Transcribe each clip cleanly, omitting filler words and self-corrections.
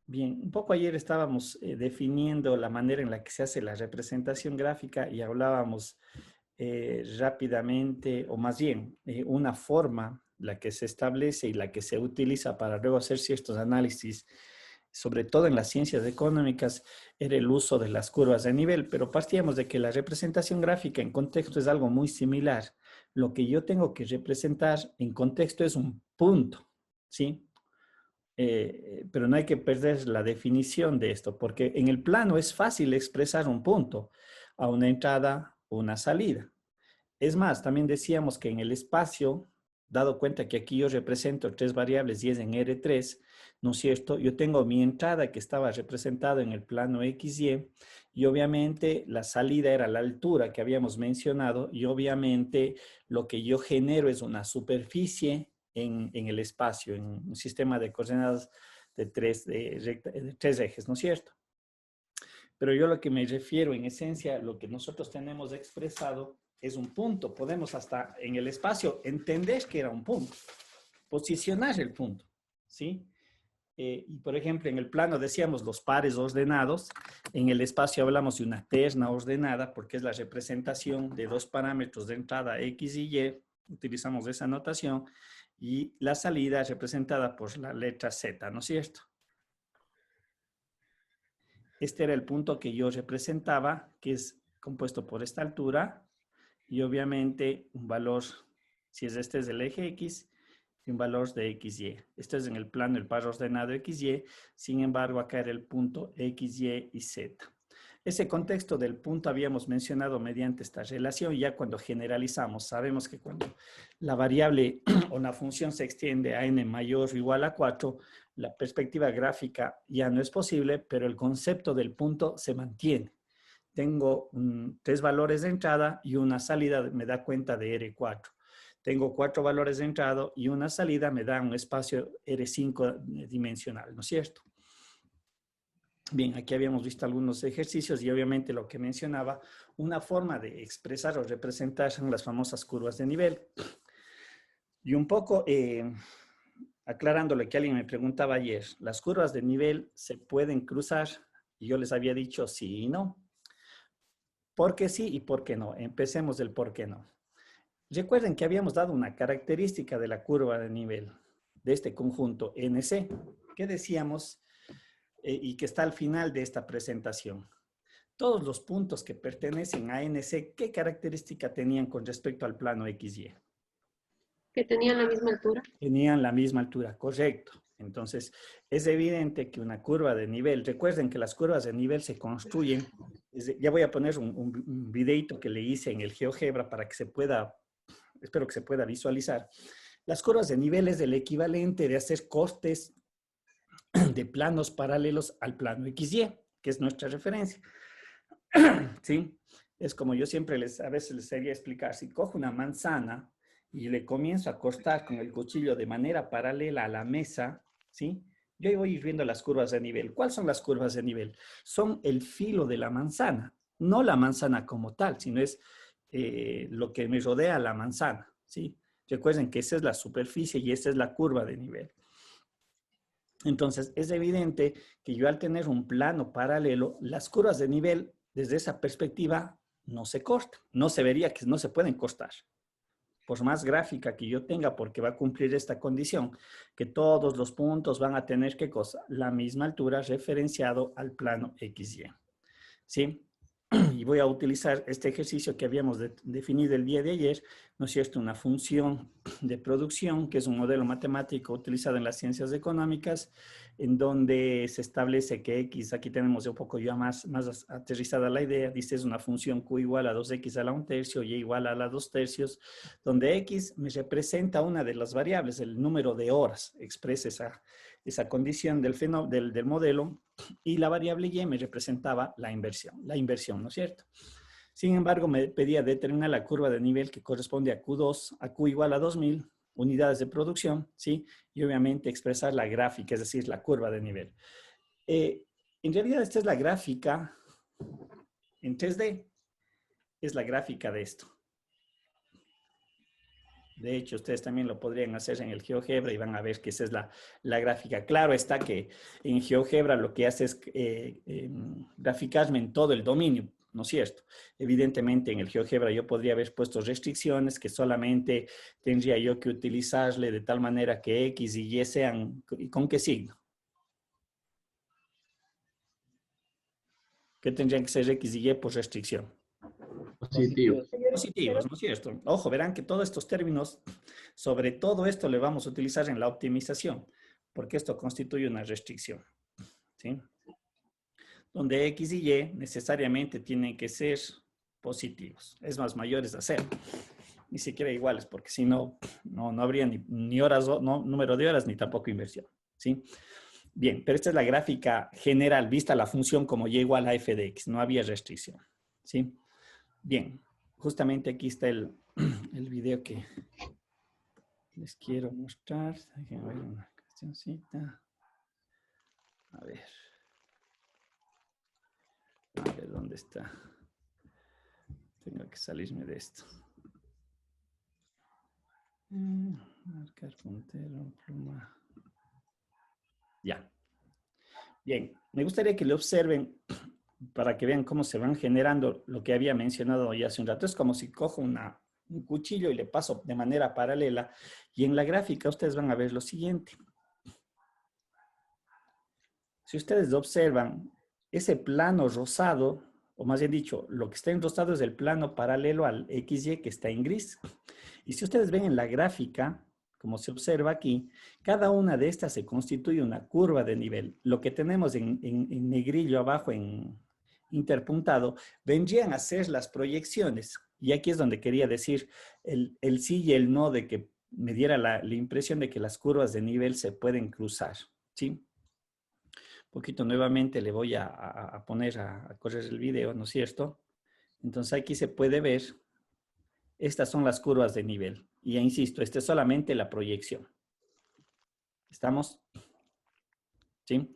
Bien, un poco ayer estábamos definiendo la manera en la que se hace la representación gráfica y hablábamos rápidamente, o más bien, una forma, la que se establece y la que se utiliza para luego hacer ciertos análisis, sobre todo en las ciencias económicas, era el uso de las curvas de nivel, pero partíamos de que la representación gráfica en contexto es algo muy similar. Lo que yo tengo que representar en contexto es un punto, ¿sí? Pero no hay que perder la definición de esto, porque en el plano es fácil expresar un punto a una entrada o una salida. Es más, también decíamos que en el espacio, dado cuenta que aquí yo represento tres variables y es en R3, ¿no es cierto? Yo tengo mi entrada que estaba representada en el plano XY y obviamente la salida era la altura que habíamos mencionado y obviamente lo que yo genero es una superficie en el espacio, en un sistema de coordenadas de tres ejes, ¿no es cierto? Pero yo lo que me refiero en esencia, lo que nosotros tenemos expresado es un punto. Podemos hasta en el espacio entender que era un punto, posicionar el punto, ¿sí? Y por ejemplo, en el plano decíamos los pares ordenados, en el espacio hablamos de una terna ordenada porque es la representación de dos parámetros de entrada X y Y, utilizamos esa notación, y la salida representada por la letra Z, ¿no es cierto? Este era el punto que yo representaba, que es compuesto por esta altura y obviamente un valor, si es este es del eje X, y un valor de XY. Esto es en el plano del par ordenado XY, sin embargo acá era el punto XY y Z. Ese contexto del punto habíamos mencionado mediante esta relación, ya cuando generalizamos, sabemos que cuando la variable o la función se extiende a n mayor o igual a 4, la perspectiva gráfica ya no es posible, pero el concepto del punto se mantiene. Tengo tres valores de entrada y una salida me da cuenta de R4. Tengo cuatro valores de entrada y una salida me da un espacio R5 dimensional, ¿no es cierto? Bien, aquí habíamos visto algunos ejercicios y obviamente lo que mencionaba, una forma de expresar o representar son las famosas curvas de nivel. Y un poco aclarando lo que alguien me preguntaba ayer, ¿las curvas de nivel se pueden cruzar? Y yo les había dicho sí y no. ¿Por qué sí y por qué no? Empecemos del por qué no. Recuerden que habíamos dado una característica de la curva de nivel de este conjunto NC, que decíamos y que está al final de esta presentación. Todos los puntos que pertenecen a NC, ¿qué característica tenían con respecto al plano XY? Que tenían la misma altura. Tenían la misma altura, correcto. Entonces, es evidente que una curva de nivel, recuerden que las curvas de nivel se construyen, ya voy a poner un videito que le hice en el GeoGebra para que se pueda, espero que se pueda visualizar. Las curvas de nivel es el equivalente de hacer cortes de planos paralelos al plano XY, que es nuestra referencia. ¿Sí? Es como yo siempre a veces les quería explicar, si cojo una manzana y le comienzo a cortar con el cuchillo de manera paralela a la mesa, ¿sí? Yo voy a ir viendo las curvas de nivel. ¿Cuáles son las curvas de nivel? Son el filo de la manzana, no la manzana como tal, sino es lo que me rodea la manzana, ¿sí? Recuerden que esa es la superficie y esa es la curva de nivel. Entonces, es evidente que yo al tener un plano paralelo, las curvas de nivel, desde esa perspectiva, no se cortan. No se vería que no se pueden cortar. Por más gráfica que yo tenga, porque va a cumplir esta condición, que todos los puntos van a tener, ¿qué cosa? La misma altura referenciado al plano XY. ¿Sí? Y voy a utilizar este ejercicio que habíamos definido el día de ayer, ¿no es cierto? Una función de producción, que es un modelo matemático utilizado en las ciencias económicas, en donde se establece que X, aquí tenemos un poco ya más aterrizada la idea, dice es una función Q igual a 2X a la 1/3, Y igual a la 2/3, donde X me representa una de las variables, el número de horas, expresa esa condición del modelo, y la variable Y me representaba la inversión, ¿no es cierto? Sin embargo, me pedía determinar la curva de nivel que corresponde a Q2, a Q igual a 2000 unidades de producción, ¿sí? Y obviamente expresar la gráfica, es decir, la curva de nivel. En realidad, esta es la gráfica en 3D, es la gráfica de esto. De hecho, ustedes también lo podrían hacer en el GeoGebra y van a ver que esa es la gráfica. Claro está que en GeoGebra lo que hace es graficarme en todo el dominio, ¿no es cierto? Evidentemente en el GeoGebra yo podría haber puesto restricciones que solamente tendría yo que utilizarle de tal manera que X y Y sean, ¿y con qué signo? ¿Qué tendrían que ser X y Y por restricción? Positivo. Positivos, ¿no es cierto? Ojo, verán que todos estos términos, sobre todo esto le vamos a utilizar en la optimización, porque esto constituye una restricción, ¿sí? Donde X y Y necesariamente tienen que ser positivos, es más, mayores a cero, ni siquiera iguales, porque si no, no habría ni horas, no, número de horas, ni tampoco inversión, ¿sí? Bien, pero esta es la gráfica general, vista la función como y igual a f de x, no había restricción, ¿sí? Bien, justamente aquí está el video que les quiero mostrar. Déjenme ver una cuestioncita. A ver, ¿dónde está? Tengo que salirme de esto. Marcar puntero, pluma. Ya. Bien, me gustaría que lo observen para que vean cómo se van generando lo que había mencionado ya hace un rato. Es como si cojo un cuchillo y le paso de manera paralela. Y en la gráfica ustedes van a ver lo siguiente. Si ustedes observan, ese plano rosado, o más bien dicho, lo que está en rosado es el plano paralelo al XY que está en gris. Y si ustedes ven en la gráfica, como se observa aquí, cada una de estas se constituye una curva de nivel. Lo que tenemos en negrillo abajo, en interpuntado, vendrían a ser las proyecciones. Y aquí es donde quería decir el sí y el no, de que me diera la impresión de que las curvas de nivel se pueden cruzar, ¿sí? Poquito nuevamente le voy a poner a correr el video, ¿no es cierto? Entonces aquí se puede ver, estas son las curvas de nivel. Y ya insisto, esta es solamente la proyección. ¿Estamos? ¿Sí?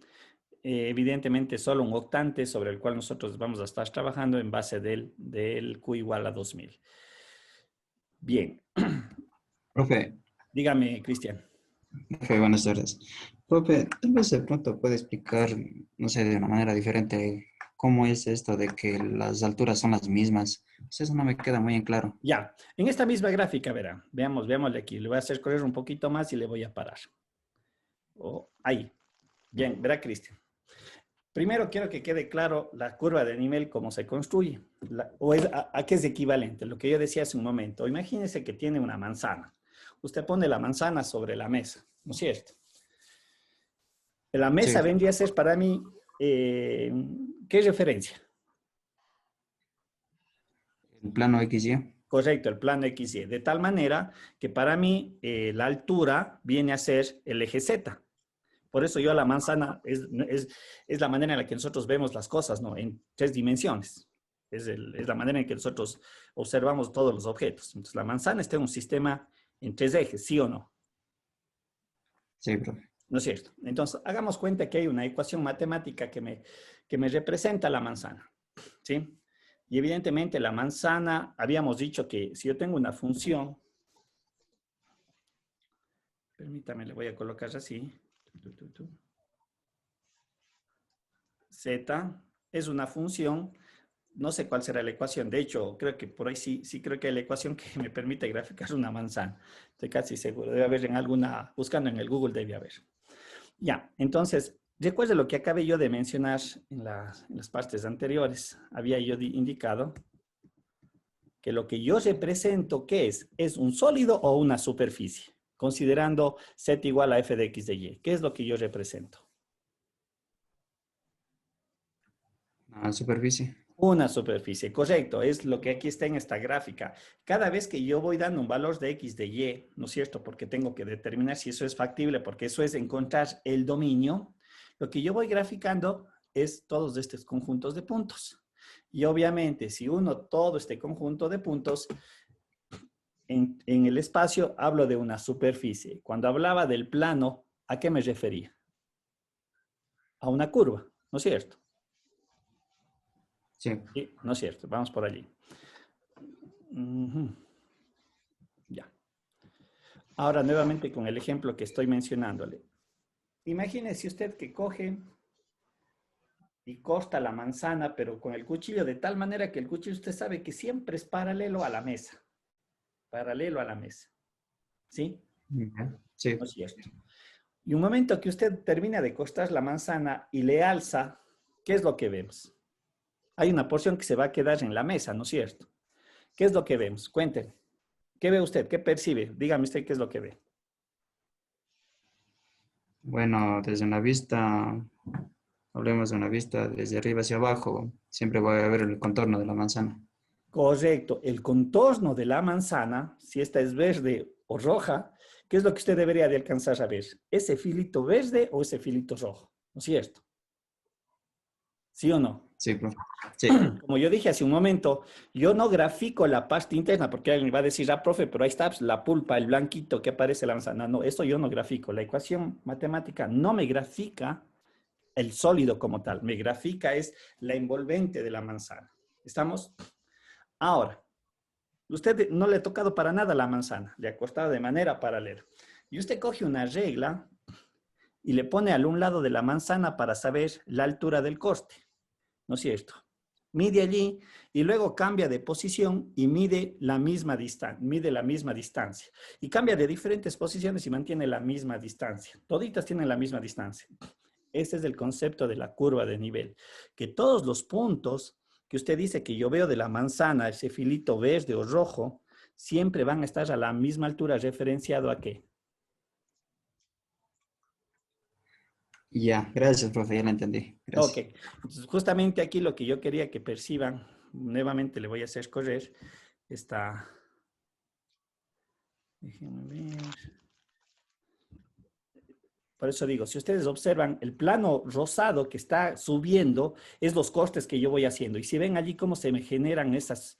Evidentemente solo un octante sobre el cual nosotros vamos a estar trabajando en base del Q igual a 2000. Bien. Profe, Dígame, Cristian. profe, buenas tardes. Profe, tal vez de pronto puede explicar, no sé, de una manera diferente, cómo es esto de que las alturas son las mismas. Pues eso no me queda muy en claro. Ya, en esta misma gráfica, verá, veámosle aquí. Le voy a hacer correr un poquito más y le voy a parar. Ahí. Bien, verá, Cristian. Primero quiero que quede claro la curva de nivel, cómo se construye, a qué es equivalente, lo que yo decía hace un momento. Imagínese que tiene una manzana. Usted pone la manzana sobre la mesa, ¿no es cierto? La mesa Sí, vendría a ser para mí, ¿qué referencia? el plano XY. Correcto, el plano XY. De tal manera que para mí la altura viene a ser el eje Z. Por eso yo la manzana es la manera en la que nosotros vemos las cosas, ¿no? En 3 dimensiones. Es la manera en que nosotros observamos todos los objetos. Entonces, la manzana está en un sistema en 3 ejes, ¿sí o no? Sí, profe. ¿No es cierto? Entonces, hagamos cuenta que hay una ecuación matemática que me representa la manzana, ¿sí? Y evidentemente la manzana, habíamos dicho que si yo tengo una función, permítame, le voy a colocar así, Z es una función, no sé cuál será la ecuación, de hecho, creo que por ahí sí creo que hay la ecuación que me permite graficar una manzana. Estoy casi seguro, debe haber en alguna, buscando en el Google debe haber. Ya, entonces, recuerde lo que acabé yo de mencionar en las partes anteriores. Había yo indicado que lo que yo represento, ¿qué es? ¿Es un sólido o una superficie? Considerando Z igual a f de x de y. ¿Qué es lo que yo represento? La superficie. Una superficie, correcto, es lo que aquí está en esta gráfica. Cada vez que yo voy dando un valor de x de y, ¿no es cierto? Porque tengo que determinar si eso es factible, porque eso es encontrar el dominio, lo que yo voy graficando es todos estos conjuntos de puntos. Y obviamente, si uno todo este conjunto de puntos, en el espacio hablo de una superficie. Cuando hablaba del plano, ¿a qué me refería? A una curva, ¿no es cierto? Sí. Sí, no es cierto, vamos por allí. Ya. Ahora, nuevamente con el ejemplo que estoy mencionándole. Imagínese usted que coge y corta la manzana, pero con el cuchillo de tal manera que el cuchillo usted sabe que siempre es paralelo a la mesa. Paralelo a la mesa. ¿Sí? Ya. Sí. ¿No es cierto? Y un momento que usted termina de cortar la manzana y le alza, ¿qué es lo que vemos? Hay una porción que se va a quedar en la mesa, ¿no es cierto? ¿Qué es lo que vemos? Cuéntenme. ¿Qué ve usted? ¿Qué percibe? Dígame usted qué es lo que ve. Bueno, desde una vista, hablemos de una vista desde arriba hacia abajo, siempre va a ver el contorno de la manzana. Correcto. El contorno de la manzana, si esta es verde o roja, ¿qué es lo que usted debería de alcanzar a ver? ¿Ese filito verde o ese filito rojo? ¿No es cierto? ¿Sí o no? Sí, profe. Sí. Como yo dije hace un momento, yo no grafico la parte interna, porque alguien me va a decir, ah, profe, pero ahí está pues, la pulpa, el blanquito que aparece en la manzana. No, eso yo no grafico. La ecuación matemática no me grafica el sólido como tal, me grafica es la envolvente de la manzana. ¿Estamos? Ahora, usted no le ha tocado para nada la manzana, le ha cortado de manera paralela. Y usted coge una regla y le pone al un lado de la manzana para saber la altura del corte. ¿No es cierto? Mide allí y luego cambia de posición y mide la misma distancia. Y cambia de diferentes posiciones y mantiene la misma distancia. Toditas tienen la misma distancia. Este es el concepto de la curva de nivel. Que todos los puntos que usted dice que yo veo de la manzana, ese filito verde o rojo, siempre van a estar a la misma altura referenciado a qué. Ya, gracias, profe, ya lo entendí. Ok, Gracias. entonces justamente aquí lo que yo quería que perciban, nuevamente le voy a hacer correr esta, déjenme ver. Por eso digo, si ustedes observan, el plano rosado que está subiendo es los cortes que yo voy haciendo. Y si ven allí cómo se me generan estas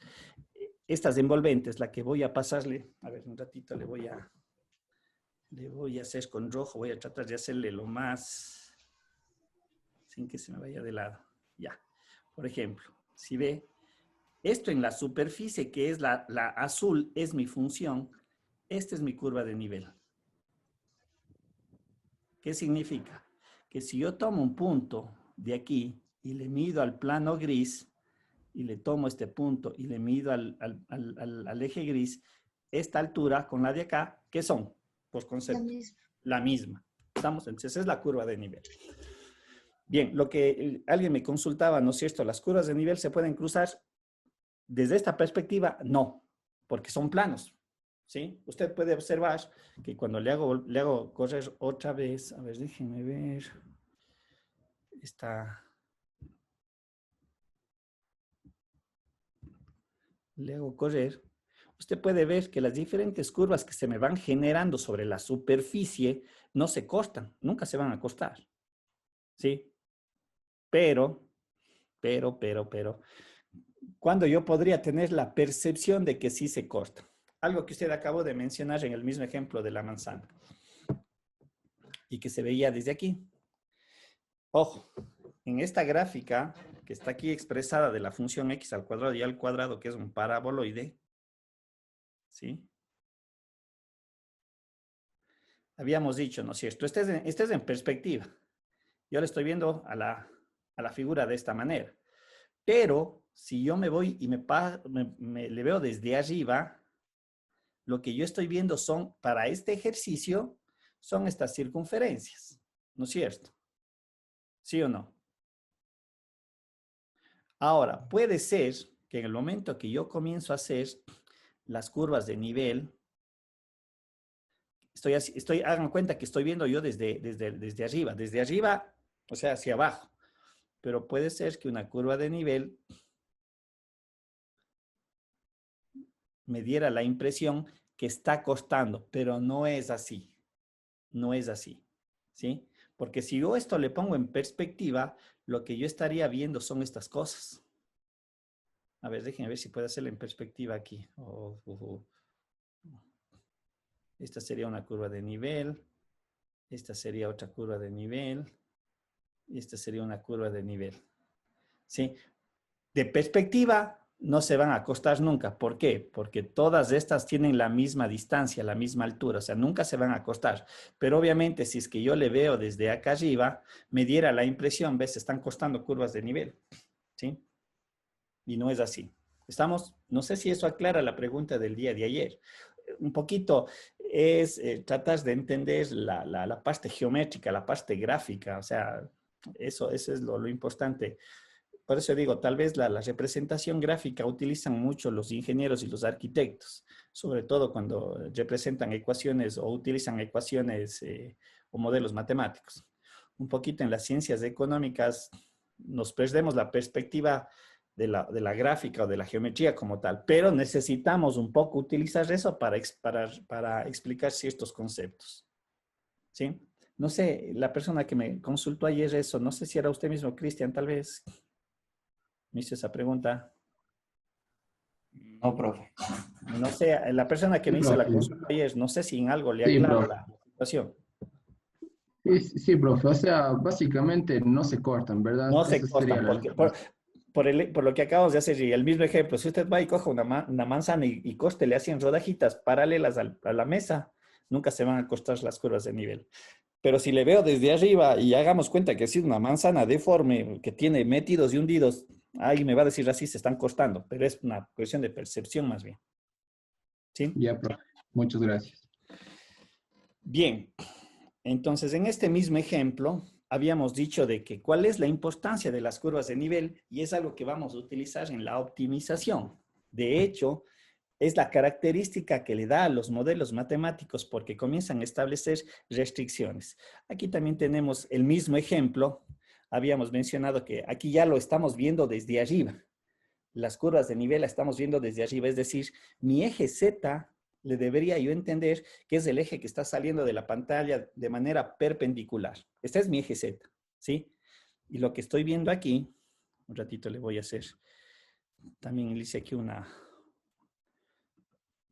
envolventes, la que voy a pasarle, a ver, un ratito le voy a hacer con rojo, voy a tratar de hacerle lo más, sin que se me vaya de lado. Ya, por ejemplo, si ve, esto en la superficie que es la azul es mi función, esta es mi curva de nivel. ¿Qué significa? Que si yo tomo un punto de aquí y le mido al plano gris, y le tomo este punto y le mido al eje gris, esta altura con la de acá, ¿qué son? Por concepto. La misma. ¿Estamos? Entonces es la curva de nivel. Bien, lo que alguien me consultaba, ¿no es cierto? ¿Las curvas de nivel se pueden cruzar? Desde esta perspectiva, no, porque son planos. ¿Sí? Usted puede observar que cuando le hago correr otra vez, a ver, déjenme ver, le hago correr, usted puede ver que las diferentes curvas que se me van generando sobre la superficie no se cortan, nunca se van a cortar, ¿sí? Pero, cuando yo podría tener la percepción de que sí se corta. Algo que usted acabó de mencionar en el mismo ejemplo de la manzana y que se veía desde aquí. Ojo, en esta gráfica que está aquí expresada de la función x al cuadrado y al cuadrado, que es un paraboloide, ¿sí? Habíamos dicho, ¿no es cierto? Este es en perspectiva. Yo le estoy viendo a la figura de esta manera. Pero si yo me voy y le veo desde arriba, lo que yo estoy viendo son, para este ejercicio, son estas circunferencias, ¿no es cierto? ¿Sí o no? Ahora, puede ser que en el momento que yo comienzo a hacer las curvas de nivel, hagan cuenta que estoy viendo yo desde arriba, o sea, hacia abajo. Pero puede ser que una curva de nivel me diera la impresión que está costando, pero no es así. No es así, ¿sí? Porque si yo esto le pongo en perspectiva, lo que yo estaría viendo son estas cosas. A ver, déjenme ver si puedo hacerlo en perspectiva aquí. Esta sería una curva de nivel. Esta sería otra curva de nivel. Y esta sería una curva de nivel. ¿Sí? De perspectiva, no se van a acostar nunca. ¿Por qué? Porque todas estas tienen la misma distancia, la misma altura, o sea, nunca se van a acostar. Pero obviamente, si es que yo le veo desde acá arriba, me diera la impresión, ¿ves? Están costando curvas de nivel, ¿sí? Y no es así. Estamos, no sé si eso aclara la pregunta del día de ayer. Un poquito es tratar de entender la parte geométrica, la parte gráfica, o sea, eso es lo importante. Por eso digo, tal vez la representación gráfica utilizan mucho los ingenieros y los arquitectos, sobre todo cuando representan ecuaciones o utilizan ecuaciones o modelos matemáticos. Un poquito en las ciencias económicas nos perdemos la perspectiva de la gráfica o de la geometría como tal, pero necesitamos un poco utilizar eso para explicar ciertos conceptos. ¿Sí? No sé, la persona que me consultó ayer eso, no sé si era usted mismo, Cristian, tal vez me hizo esa pregunta. No, profe. No sé, la persona que Sí, me hizo la profe. consulta ayer, no sé si en algo le Sí, aclaro profe. la situación. Sí, sí, profe. O sea, básicamente no se cortan, ¿verdad? No se Esa sería cortan, la porque respuesta. por lo que acabamos de hacer, y el mismo ejemplo, si usted va y coja una manzana y cóstele así en rodajitas paralelas a la mesa, nunca se van a costar las curvas de nivel. Pero si le veo desde arriba y hagamos cuenta que ha sido una manzana deforme, que tiene metidos y hundidos, ahí me va a decir así, se están costando, pero es una cuestión de percepción más bien. ¿Sí? Ya, profe. Muchas gracias. Bien, entonces en este mismo ejemplo habíamos dicho de que cuál es la importancia de las curvas de nivel y es algo que vamos a utilizar en la optimización. De hecho, es la característica que le da a los modelos matemáticos porque comienzan a establecer restricciones. Aquí también tenemos el mismo ejemplo. Habíamos mencionado que aquí ya lo estamos viendo desde arriba. Las curvas de nivel las estamos viendo desde arriba, es decir, mi eje Z le debería yo entender que es el eje que está saliendo de la pantalla de manera perpendicular. Este es mi eje Z, ¿sí? Y lo que estoy viendo aquí, un ratito le voy a hacer, también le hice aquí una...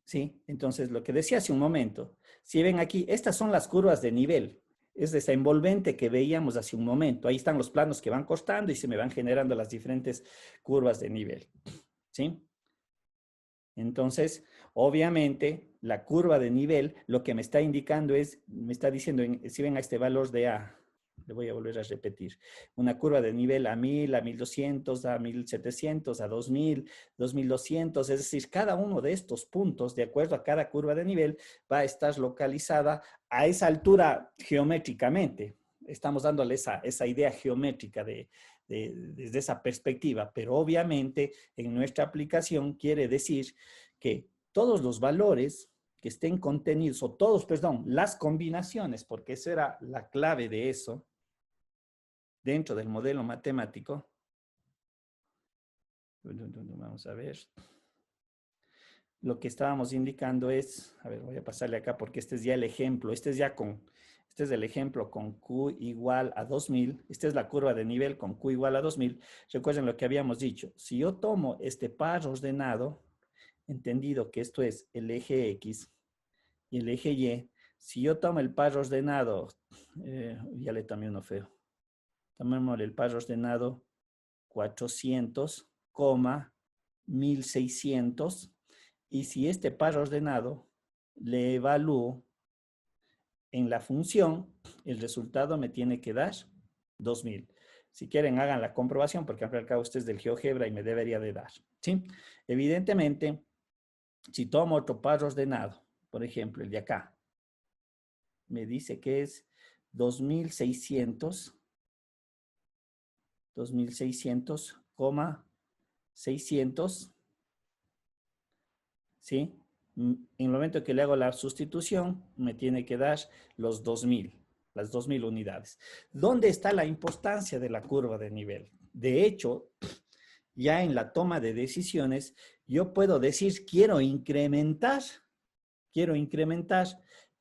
¿Sí? Entonces, lo que decía hace un momento, si ven aquí, estas son las curvas de nivel, es esa envolvente que veíamos hace un momento. Ahí están los planos que van cortando y se me van generando las diferentes curvas de nivel, ¿sí? Entonces, obviamente, la curva de nivel lo que me está indicando es, me está diciendo, si ven a este valor de A, le voy a volver a repetir, una curva de nivel a 1000, a 1200, a 1700, a 2000, 2200, es decir, cada uno de estos puntos, de acuerdo a cada curva de nivel, va a estar localizada a esa altura geométricamente. Estamos dándole esa idea geométrica desde esa perspectiva, pero obviamente en nuestra aplicación quiere decir que todos los valores que estén contenidos, o todos, perdón, las combinaciones, porque esa era la clave de eso, dentro del modelo matemático. Vamos a ver. Lo que estábamos indicando es, a ver, voy a pasarle acá porque este es ya el ejemplo, este es el ejemplo con Q igual a 2000, esta es la curva de nivel con Q igual a 2000. Recuerden lo que habíamos dicho, si yo tomo este par ordenado, entendido que esto es el eje X y el eje Y, si yo tomo el par ordenado, ya le tomé uno feo, tomemos el par ordenado 400, 1600, y si este par ordenado le evalúo en la función, el resultado me tiene que dar 2000. Si quieren, hagan la comprobación, porque al fin y al cabo este es del GeoGebra y me debería de dar, ¿sí? Evidentemente, si tomo otro par ordenado, por ejemplo, el de acá, me dice que es 2600, 600, ¿sí? En el momento que le hago la sustitución, me tiene que dar los 2000, las 2000 unidades. ¿Dónde está la importancia de la curva de nivel? De hecho, ya en la toma de decisiones, yo puedo decir, quiero incrementar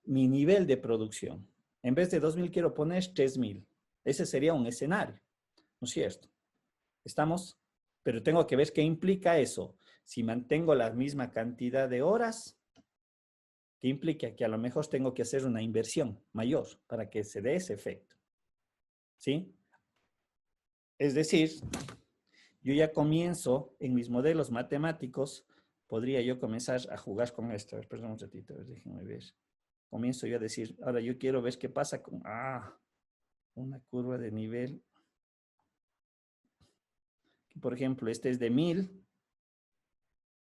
mi nivel de producción. En vez de 2000, quiero poner 3000. Ese sería un escenario, ¿no es cierto? ¿Estamos? Pero tengo que ver qué implica eso. Si mantengo la misma cantidad de horas, ¿qué implica? Que a lo mejor tengo que hacer una inversión mayor para que se dé ese efecto. ¿Sí? Es decir, yo ya comienzo en mis modelos matemáticos, podría yo comenzar a jugar con esto. A ver, perdón un ratito, a ver, déjenme ver. Comienzo yo a decir, ahora yo quiero ver qué pasa con, una curva de nivel. Por ejemplo, este es de 1000,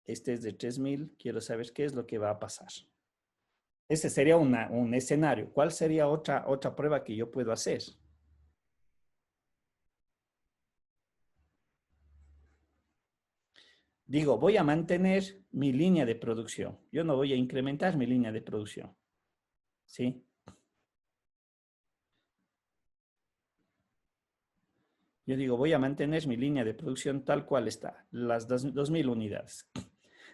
este es de 3000, quiero saber qué es lo que va a pasar. Ese sería un escenario. ¿Cuál sería otra prueba que yo puedo hacer? Digo, voy a mantener mi línea de producción. Yo no voy a incrementar mi línea de producción. ¿Sí? Yo digo, voy a mantener mi línea de producción tal cual está, las 2000 unidades.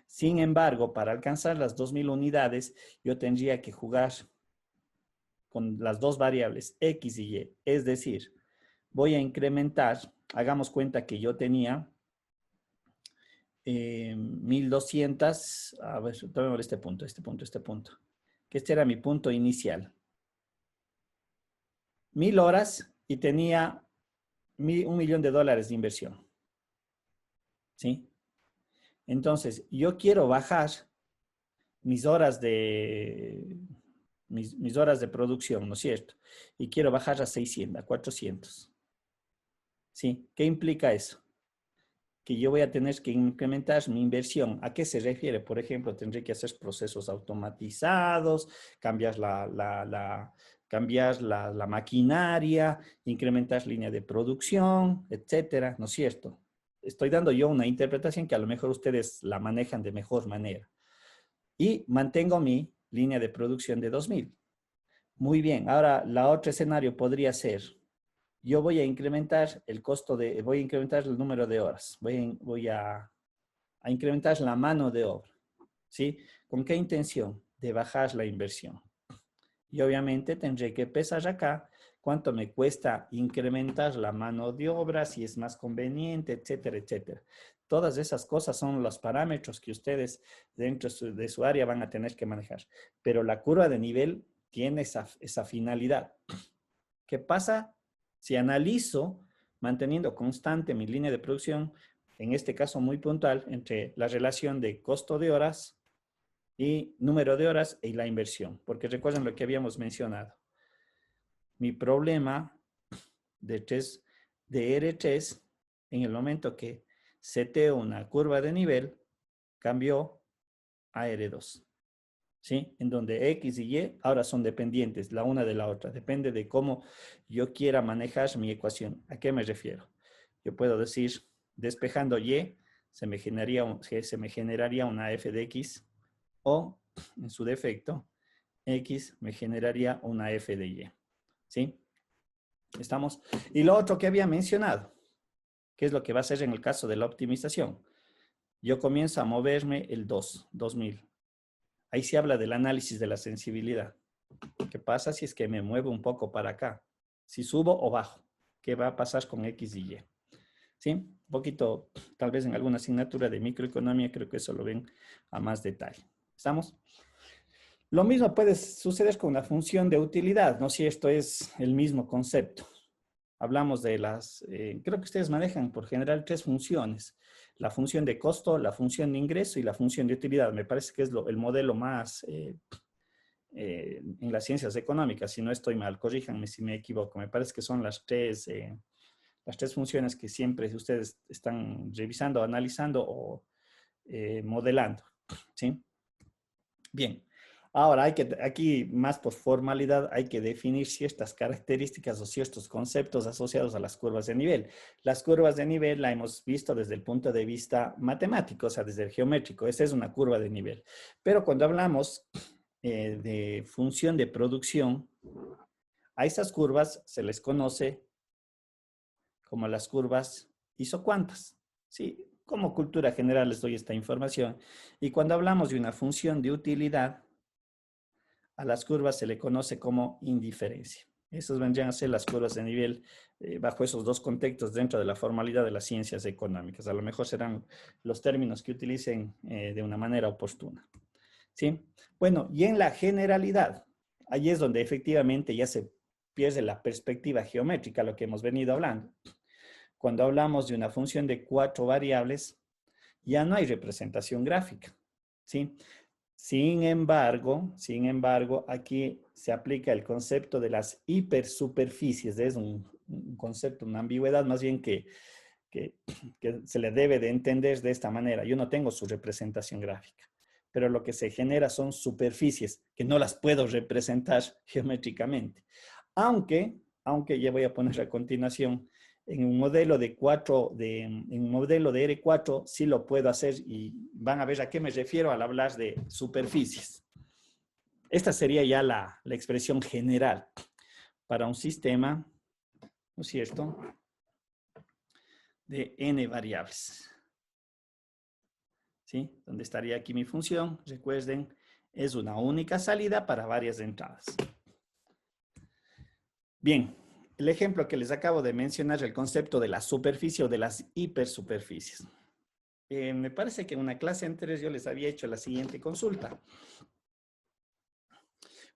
Sin embargo, para alcanzar las 2000 unidades, yo tendría que jugar con las dos variables X y Y. Es decir, voy a incrementar, hagamos cuenta que yo tenía 1200, a ver, tomemos este punto, que este era mi punto inicial. 1000 horas y tenía $1 millón de inversión. ¿Sí? Entonces, yo quiero bajar mis horas de producción, ¿no es cierto? Y quiero bajar a 600, a 400. ¿Sí? ¿Qué implica eso? Que yo voy a tener que incrementar mi inversión. ¿A qué se refiere? Por ejemplo, tendré que hacer procesos automatizados, cambiar la maquinaria, incrementar línea de producción, etcétera, ¿no es cierto? Estoy dando yo una interpretación que a lo mejor ustedes la manejan de mejor manera. Y mantengo mi línea de producción de 2000. Muy bien, ahora la otro escenario podría ser, yo voy a incrementar el costo voy a incrementar el número de horas, voy a incrementar la mano de obra, ¿sí? ¿Con qué intención? De bajar la inversión. Y obviamente tendré que pesar acá cuánto me cuesta incrementar la mano de obra, si es más conveniente, etcétera, etcétera. Todas esas cosas son los parámetros que ustedes dentro de su área van a tener que manejar. Pero la curva de nivel tiene esa finalidad. ¿Qué pasa si analizo, manteniendo constante mi línea de producción, en este caso muy puntual, entre la relación de costo de horas y número de horas y la inversión? Porque recuerden lo que habíamos mencionado. Mi problema de R3, en el momento que seteo una curva de nivel, cambió a R2. ¿Sí? En donde X y Y ahora son dependientes la una de la otra. Depende de cómo yo quiera manejar mi ecuación. ¿A qué me refiero? Yo puedo decir, despejando Y, se me generaría una f de X, o, en su defecto, X me generaría una f de Y. ¿Sí? ¿Estamos? Y lo otro que había mencionado, ¿qué es lo que va a hacer en el caso de la optimización? Yo comienzo a moverme el 2000. Ahí se habla del análisis de la sensibilidad. ¿Qué pasa si es que me muevo un poco para acá? Si subo o bajo, ¿qué va a pasar con X y Y? ¿Sí? Un poquito, tal vez en alguna asignatura de microeconomía, creo que eso lo ven a más detalle. ¿Estamos? Lo mismo puede suceder con una función de utilidad, ¿no? Si esto es el mismo concepto. Hablamos de creo que ustedes manejan por general 3 funciones. La función de costo, la función de ingreso y la función de utilidad. Me parece que es el modelo más en las ciencias económicas. Si no estoy mal, corríjanme si me equivoco. Me parece que son las tres funciones que siempre ustedes están revisando, analizando o modelando. ¿Sí? Bien. Ahora, aquí más por formalidad, hay que definir ciertas características o ciertos conceptos asociados a las curvas de nivel. Las curvas de nivel la hemos visto desde el punto de vista matemático, o sea, desde el geométrico. Esa es una curva de nivel. Pero cuando hablamos de función de producción, a esas curvas se les conoce como las curvas isocuantas. ¿Sí? Como cultura general les doy esta información. Y cuando hablamos de una función de utilidad, a las curvas se le conoce como indiferencia. Esas vendrían a ser las curvas de nivel bajo esos dos contextos dentro de la formalidad de las ciencias económicas. A lo mejor serán los términos que utilicen de una manera oportuna. ¿Sí? Bueno, y en la generalidad, ahí es donde efectivamente ya se pierde la perspectiva geométrica, lo que hemos venido hablando. cuando hablamos de una función de 4 variables, ya no hay representación gráfica, ¿sí? Sin embargo, aquí se aplica el concepto de las hipersuperficies. Es un concepto, una ambigüedad más bien que se le debe de entender de esta manera. Yo no tengo su representación gráfica, pero lo que se genera son superficies que no las puedo representar geométricamente. Aunque ya voy a poner a continuación, en un modelo de R4 sí lo puedo hacer y van a ver a qué me refiero al hablar de superficies. Esta sería ya la expresión general para un sistema, ¿no es cierto?, de n variables. ¿Sí? ¿Dónde estaría aquí mi función? Recuerden, es una única salida para varias entradas. Bien, el ejemplo que les acabo de mencionar, el concepto de la superficie o de las hipersuperficies. Me parece que en una clase anterior yo les había hecho la siguiente consulta.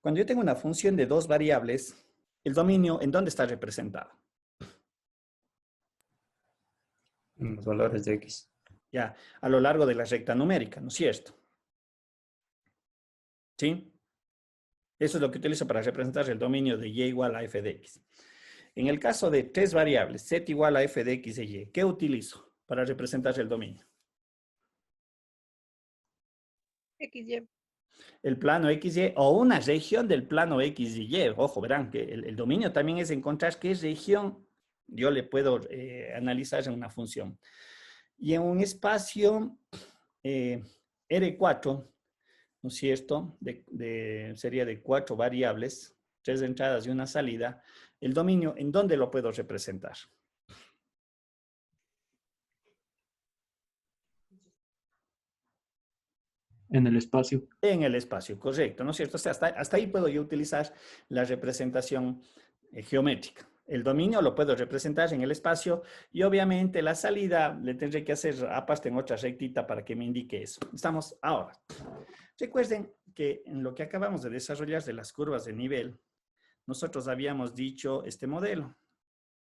Cuando yo tengo una función de 2 variables, el dominio, ¿en dónde está representado? En los valores de X. Ya, a lo largo de la recta numérica, ¿no es cierto? ¿Sí? Eso es lo que utilizo para representar el dominio de y igual a f de x. En el caso de 3 variables, z igual a f de x e y, ¿qué utilizo para representar el dominio? XY. El plano XY o una región del plano X y Y. Ojo, verán que el dominio también es encontrar qué región yo le puedo analizar en una función. Y en un espacio R4, ¿no es cierto? Sería de 4 variables, 3 entradas y una salida. El dominio, ¿en dónde lo puedo representar? En el espacio. En el espacio, correcto, ¿no es cierto? O sea, hasta ahí puedo yo utilizar la representación geométrica. El dominio lo puedo representar en el espacio y obviamente la salida le tendré que hacer aparte en otra rectita para que me indique eso. Estamos ahora. Recuerden que en lo que acabamos de desarrollar de las curvas de nivel, nosotros habíamos dicho este modelo.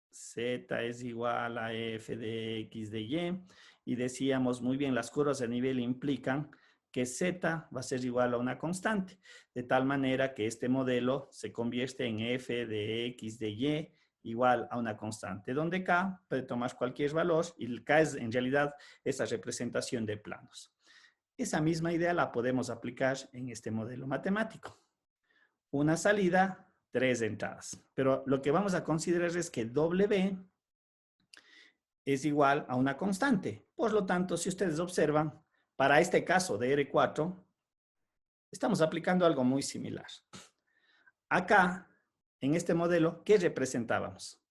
Z es igual a f de x de y y decíamos muy bien, las curvas de nivel implican que z va a ser igual a una constante, de tal manera que este modelo se convierte en f de x de y igual a una constante, donde k puede tomar cualquier valor y el k es en realidad esa representación de planos. Esa misma idea la podemos aplicar en este modelo matemático. Una salida, 3 entradas. Pero lo que vamos a considerar es que W es igual a una constante. Por lo tanto, si ustedes observan, para este caso de R4, estamos aplicando algo muy similar. Acá, en este modelo, ¿qué representábamos?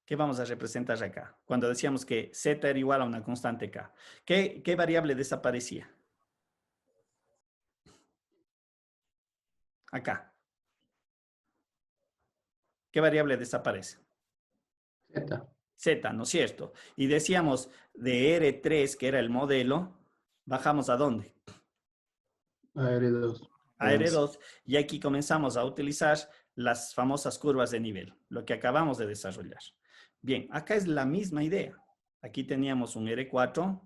¿Qué vamos a representar acá? Cuando decíamos que Z era igual a una constante K. ¿Qué variable desaparecía? Acá. ¿Qué variable desaparece? Z. Z, ¿no es cierto? Y decíamos de R3, que era el modelo, bajamos ¿a dónde? A R2. A R2. Y aquí comenzamos a utilizar las famosas curvas de nivel, lo que acabamos de desarrollar. Bien, acá es la misma idea. Aquí teníamos un R4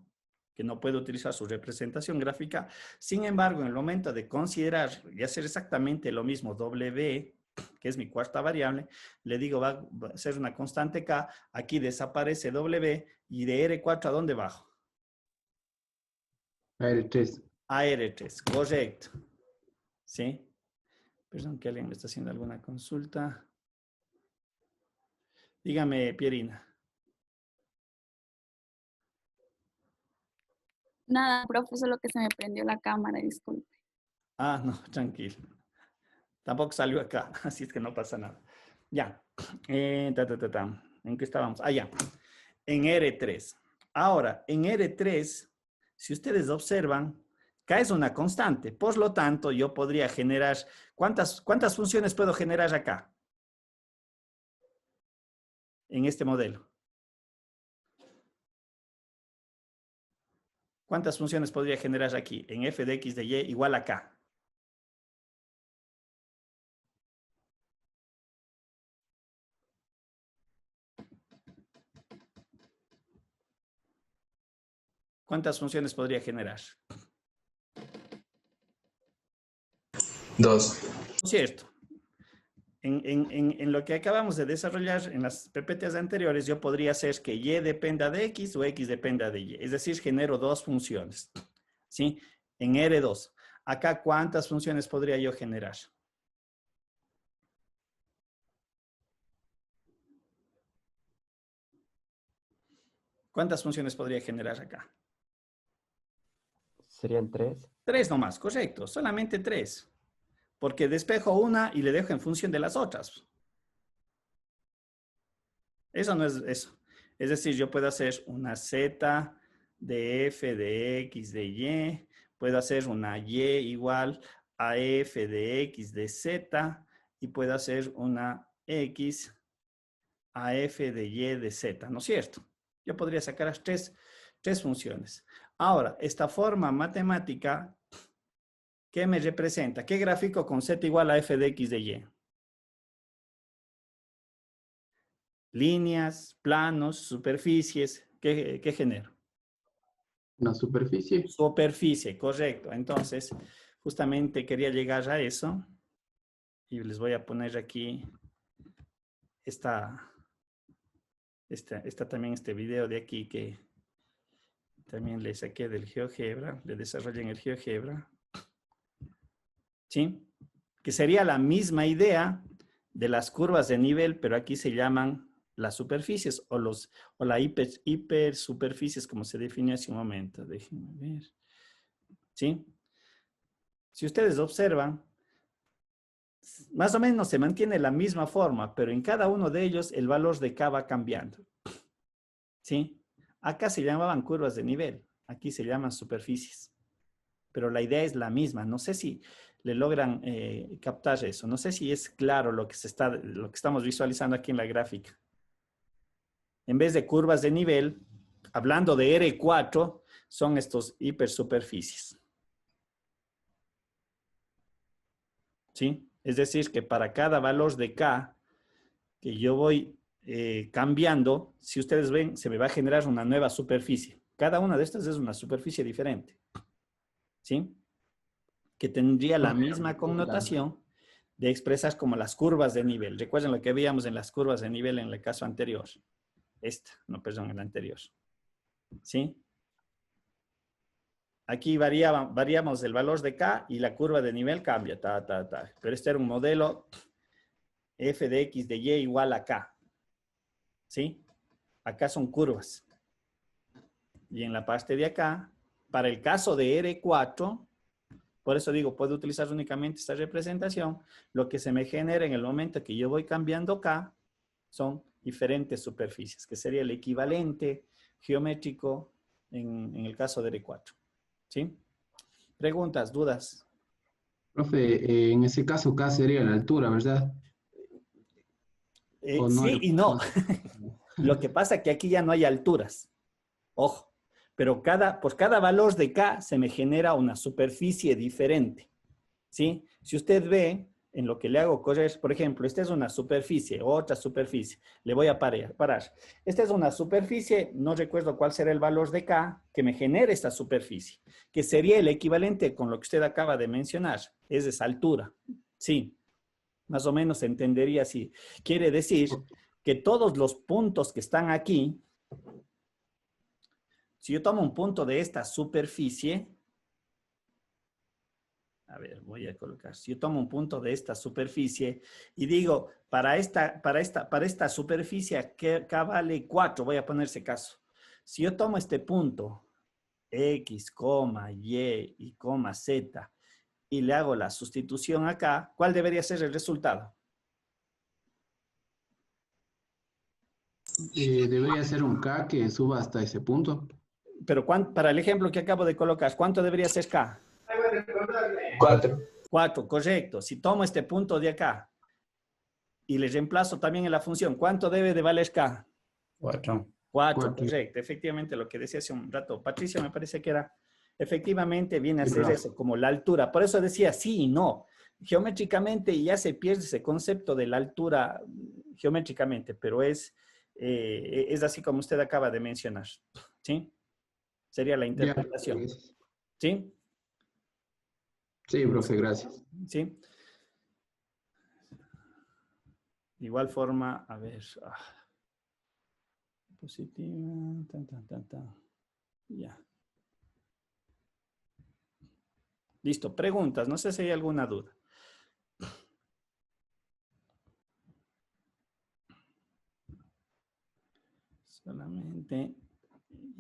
que no puede utilizar su representación gráfica. Sin embargo, en el momento de considerar y hacer exactamente lo mismo, W, que es mi cuarta variable, le digo va a ser una constante K, aquí desaparece W y de R4 ¿a dónde bajo? A R3. A R3, correcto. ¿Sí? Perdón que alguien me está haciendo alguna consulta. Dígame, Pierina. Nada, profe, solo que se me prendió la cámara, disculpe. Ah, no, tranquilo. Tampoco salió acá, así es que no pasa nada. Ya. ¿En qué estábamos? Ah, ya. En R3. Ahora, en R3, si ustedes observan, K es una constante. Por lo tanto, yo podría generar... ¿Cuántas funciones puedo generar acá? En este modelo. ¿Cuántas funciones podría generar aquí? En f de x de y igual a K. ¿Cuántas funciones podría generar? 2. Cierto. En lo que acabamos de desarrollar en las PPTs anteriores, yo podría hacer que Y dependa de X o X dependa de Y. Es decir, genero dos funciones. ¿Sí? En R2. Acá, ¿cuántas funciones podría yo generar? ¿Cuántas funciones podría generar acá? Serían 3. 3 nomás, correcto. Solamente 3. Porque despejo una y le dejo en función de las otras. Eso no es eso. Es decir, yo puedo hacer una Z de F de X de Y. Puedo hacer una Y igual a F de X de Z. Y puedo hacer una X a F de Y de Z. ¿No es cierto? Yo podría sacar las tres funciones. Ahora, esta forma matemática, ¿qué me representa? ¿Qué gráfico con Z igual a F de X de Y? Líneas, planos, superficies. ¿Qué genero? Una superficie. Superficie, correcto. Entonces, justamente quería llegar a eso. Y les voy a poner aquí también este video de aquí que también le saqué del GeoGebra, le desarrollé en el GeoGebra. ¿Sí? Que sería la misma idea de las curvas de nivel, pero aquí se llaman las superficies o la hipersuperficies, como se definió hace un momento. Déjenme ver. ¿Sí? Si ustedes observan, más o menos se mantiene la misma forma, pero en cada uno de ellos el valor de K va cambiando. ¿Sí? Acá se llamaban curvas de nivel, aquí se llaman superficies. Pero la idea es la misma. No sé si le logran captar eso. No sé si es claro lo que estamos visualizando aquí en la gráfica. En vez de curvas de nivel, hablando de R4, son estos hipersuperficies. ¿Sí? Es decir, que para cada valor de K que yo voy cambiando, si ustedes ven, se me va a generar una nueva superficie. Cada una de estas es una superficie diferente. ¿Sí? Que tendría la misma connotación de expresar como las curvas de nivel. Recuerden lo que veíamos en las curvas de nivel en el caso anterior. En el anterior. ¿Sí? Aquí variamos el valor de K y la curva de nivel cambia. Pero este era un modelo F de X de Y igual a K. ¿Sí? Acá son curvas. Y en la parte de acá, para el caso de R4, por eso digo, puedo utilizar únicamente esta representación. Lo que se me genera en el momento que yo voy cambiando K son diferentes superficies, que sería el equivalente geométrico en el caso de R4. ¿Sí? Preguntas, dudas. Profe, en ese caso K sería la altura, ¿verdad? ¿O no? Sí y no. Lo que pasa es que aquí ya no hay alturas. Ojo. Pero por cada valor de K se me genera una superficie diferente. ¿Sí? Si usted ve, en lo que le hago correr, por ejemplo, esta es una superficie, otra superficie. Le voy a parar. Esta es una superficie, no recuerdo cuál será el valor de K que me genere esta superficie, que sería el equivalente con lo que usted acaba de mencionar, es esa altura. Sí, más o menos se entendería así. Quiere decir que todos los puntos que están aquí, si yo tomo un punto de esta superficie, a ver, voy a colocar, si yo tomo un punto de esta superficie y digo, para esta superficie K vale 4, voy a poner ese caso. Si yo tomo este punto, X, Y y Z, y le hago la sustitución acá, ¿cuál debería ser el resultado? Debería ser un K que suba hasta ese punto. Pero para el ejemplo que acabo de colocar, ¿cuánto debería ser K? 4. 4, correcto. Si tomo este punto de acá y le reemplazo también en la función, ¿cuánto debe de valer K? 4. 4, correcto. Efectivamente, lo que decía hace un rato Patricia me parece que era, efectivamente viene a ser eso, como la altura. Por eso decía sí y no. Geométricamente ya se pierde ese concepto de la altura geométricamente, pero es así como usted acaba de mencionar. ¿Sí? Sería la Ya, interpretación. gracias. ¿Sí? Sí, profe, gracias. ¿Sí? De igual forma, a ver. Positiva. Ya. Listo. Preguntas. No sé si hay alguna duda. Solamente.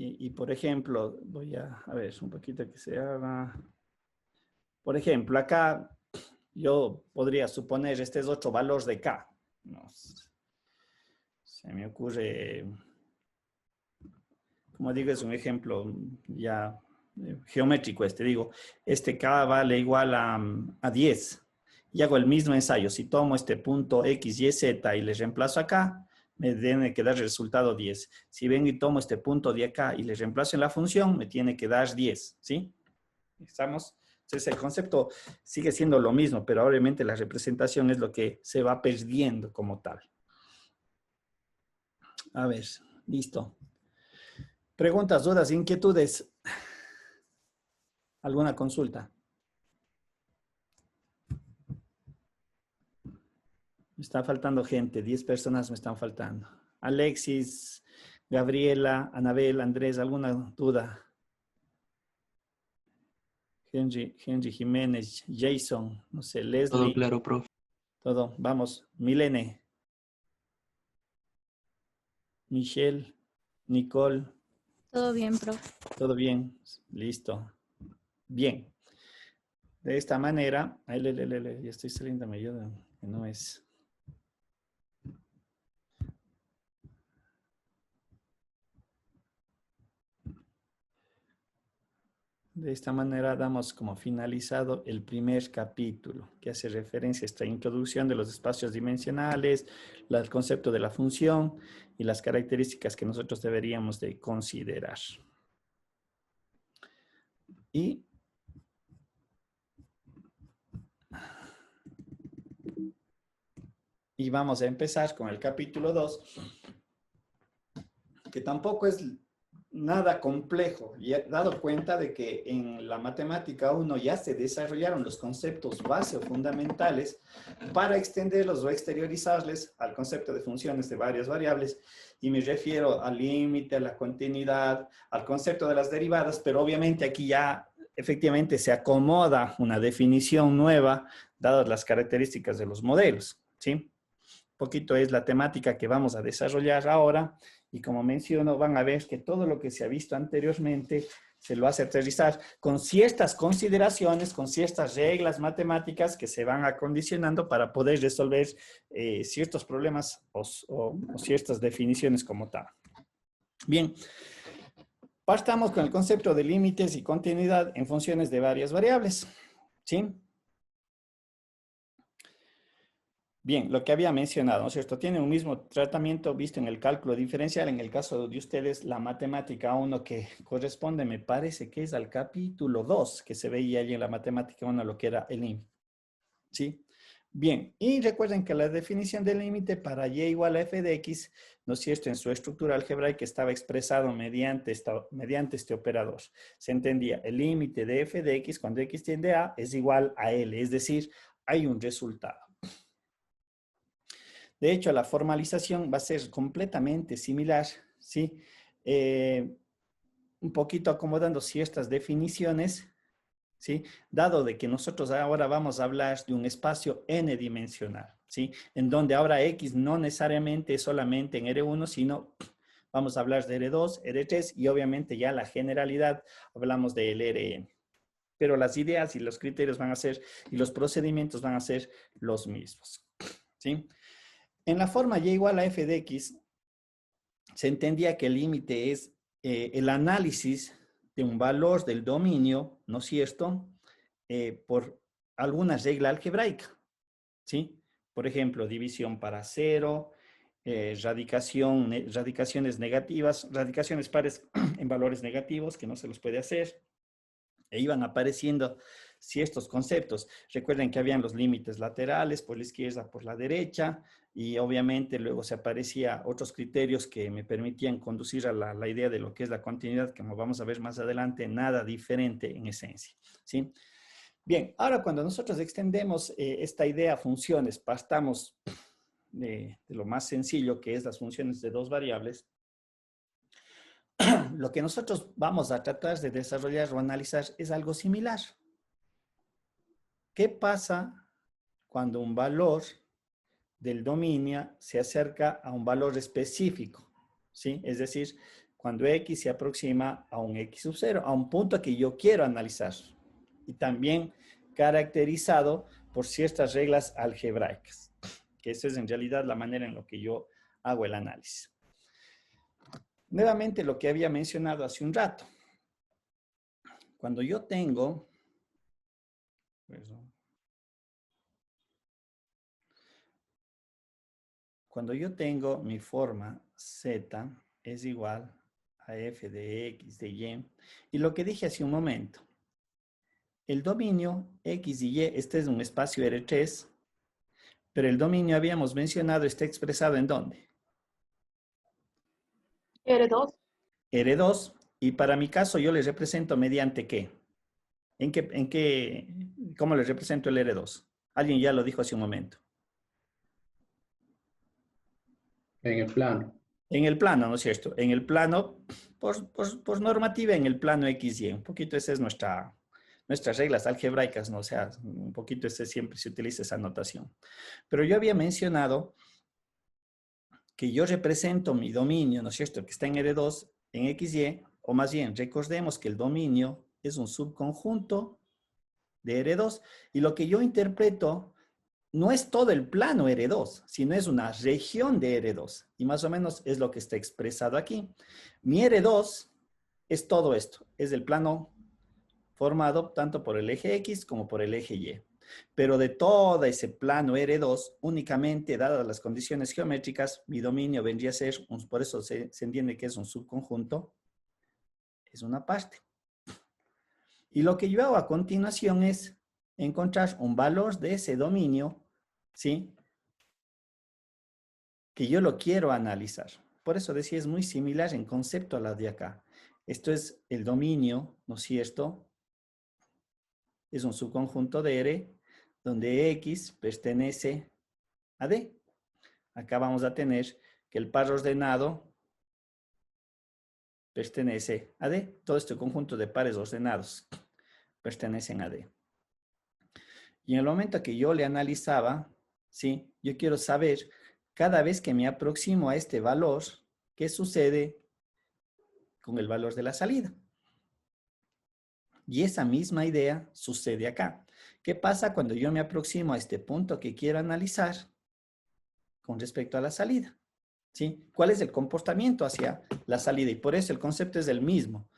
Y por ejemplo, voy a ver un poquito que se haga. Por ejemplo, acá yo podría suponer este es otro valor de K. No, se me ocurre, como digo, es un ejemplo ya geométrico este. Digo, este K vale igual a 10. Y hago el mismo ensayo. Si tomo este punto X, Y, Z y le reemplazo acá, me tiene que dar el resultado 10. Si vengo y tomo este punto de acá y le reemplazo en la función, me tiene que dar 10. ¿Sí? ¿Estamos? Entonces el concepto sigue siendo lo mismo, pero obviamente la representación es lo que se va perdiendo como tal. A ver, listo. Preguntas, dudas, inquietudes. ¿Alguna consulta? Me está faltando gente, 10 personas me están faltando. Alexis, Gabriela, Anabel, Andrés, ¿alguna duda? Henry Jiménez, Jason, no sé, Todo Leslie, claro, profe. todo. Vamos, Milene, Michelle, Nicole, Todo bien, profe. todo bien, listo. Bien. De esta manera, ya estoy saliendo, me ayuda, que no es. De esta manera damos como finalizado el primer capítulo, que hace referencia a esta introducción de los espacios dimensionales, el concepto de la función y las características que nosotros deberíamos de considerar. Y vamos a empezar con el capítulo 2, que tampoco es nada complejo. Y he dado cuenta de que en la matemática 1 ya se desarrollaron los conceptos base o fundamentales para extenderlos o exteriorizarles al concepto de funciones de varias variables. Y me refiero al límite, a la continuidad, al concepto de las derivadas, pero obviamente aquí ya efectivamente se acomoda una definición nueva dadas las características de los modelos, ¿sí? Poquito es la temática que vamos a desarrollar ahora y como menciono van a ver que todo lo que se ha visto anteriormente se lo hace aterrizar con ciertas consideraciones, con ciertas reglas matemáticas que se van acondicionando para poder resolver ciertos problemas o ciertas definiciones como tal. Bien, partamos con el concepto de límites y continuidad en funciones de varias variables, ¿sí? Bien, lo que había mencionado, ¿no es cierto? Tiene un mismo tratamiento visto en el cálculo diferencial. En el caso de ustedes, la matemática 1 que corresponde, me parece que es al capítulo 2, que se veía allí en la matemática 1 lo que era el límite. ¿Sí? Bien, y recuerden que la definición del límite para y igual a f de x, ¿no es cierto? En su estructura algebraica estaba expresado mediante este operador. Se entendía, el límite de f de x cuando x tiende a es igual a L, es decir, hay un resultado. De hecho, la formalización va a ser completamente similar, ¿sí? Un poquito acomodando ciertas definiciones, ¿sí? Dado de que nosotros ahora vamos a hablar de un espacio n-dimensional, ¿sí? En donde ahora X no necesariamente es solamente en R1, sino vamos a hablar de R2, R3 y obviamente ya la generalidad hablamos del Rn. Pero las ideas y los criterios van a ser, y los procedimientos van a ser los mismos, ¿sí? En la forma y igual a f de x, se entendía que el límite es el análisis de un valor del dominio, ¿no es cierto?, por alguna regla algebraica, ¿sí? Por ejemplo, división para cero, radicaciones negativas, radicaciones pares en valores negativos, que no se los puede hacer, e iban apareciendo ciertos conceptos. Recuerden que habían los límites laterales, por la izquierda, por la derecha, y obviamente luego se aparecían otros criterios que me permitían conducir a la idea de lo que es la continuidad, que como vamos a ver más adelante, nada diferente en esencia, ¿sí? Bien, ahora cuando nosotros extendemos esta idea a funciones, partamos de lo más sencillo, que es las funciones de dos variables, lo que nosotros vamos a tratar de desarrollar o analizar es algo similar. ¿Qué pasa cuando un valor del dominio se acerca a un valor específico? ¿Sí? Es decir, cuando x se aproxima a un x sub 0, a un punto que yo quiero analizar. Y también caracterizado por ciertas reglas algebraicas, que eso es en realidad la manera en la que yo hago el análisis. Nuevamente lo que había mencionado hace un rato. Cuando yo tengo, mi forma z es igual a f de x de y, y lo que dije hace un momento, el dominio x y y, este es un espacio R3, pero el dominio habíamos mencionado está expresado ¿en dónde? R2. R2, y para mi caso yo le represento mediante ¿qué? ¿Cómo le represento el R2? Alguien ya lo dijo hace un momento. En el plano. En el plano, ¿no es cierto? En el plano, por normativa, en el plano XY. Un poquito esa es nuestras reglas algebraicas, ¿no? O sea, un poquito siempre se utiliza esa notación. Pero yo había mencionado que yo represento mi dominio, ¿no es cierto? Que está en R2, en XY, o más bien, recordemos que el dominio es un subconjunto de R2, y lo que yo interpreto no es todo el plano R2, sino es una región de R2, y más o menos es lo que está expresado aquí. Mi R2 es todo esto, es el plano formado tanto por el eje X como por el eje Y. Pero de todo ese plano R2, únicamente dadas las condiciones geométricas, mi dominio vendría a ser, por eso se entiende que es un subconjunto, es una parte. Y lo que yo hago a continuación es encontrar un valor de ese dominio, ¿sí? Que yo lo quiero analizar. Por eso decía, es muy similar en concepto a la de acá. Esto es el dominio, ¿no es cierto? Es un subconjunto de R, donde X pertenece a D. Acá vamos a tener que el par ordenado pertenece a D. Todo este conjunto de pares ordenados pertenecen a D. Y en el momento que yo le analizaba, ¿sí? Yo quiero saber, cada vez que me aproximo a este valor, ¿qué sucede con el valor de la salida? Y esa misma idea sucede acá. ¿Qué pasa cuando yo me aproximo a este punto que quiero analizar con respecto a la salida? ¿Sí? ¿Cuál es el comportamiento hacia la salida? Y por eso el concepto es el mismo.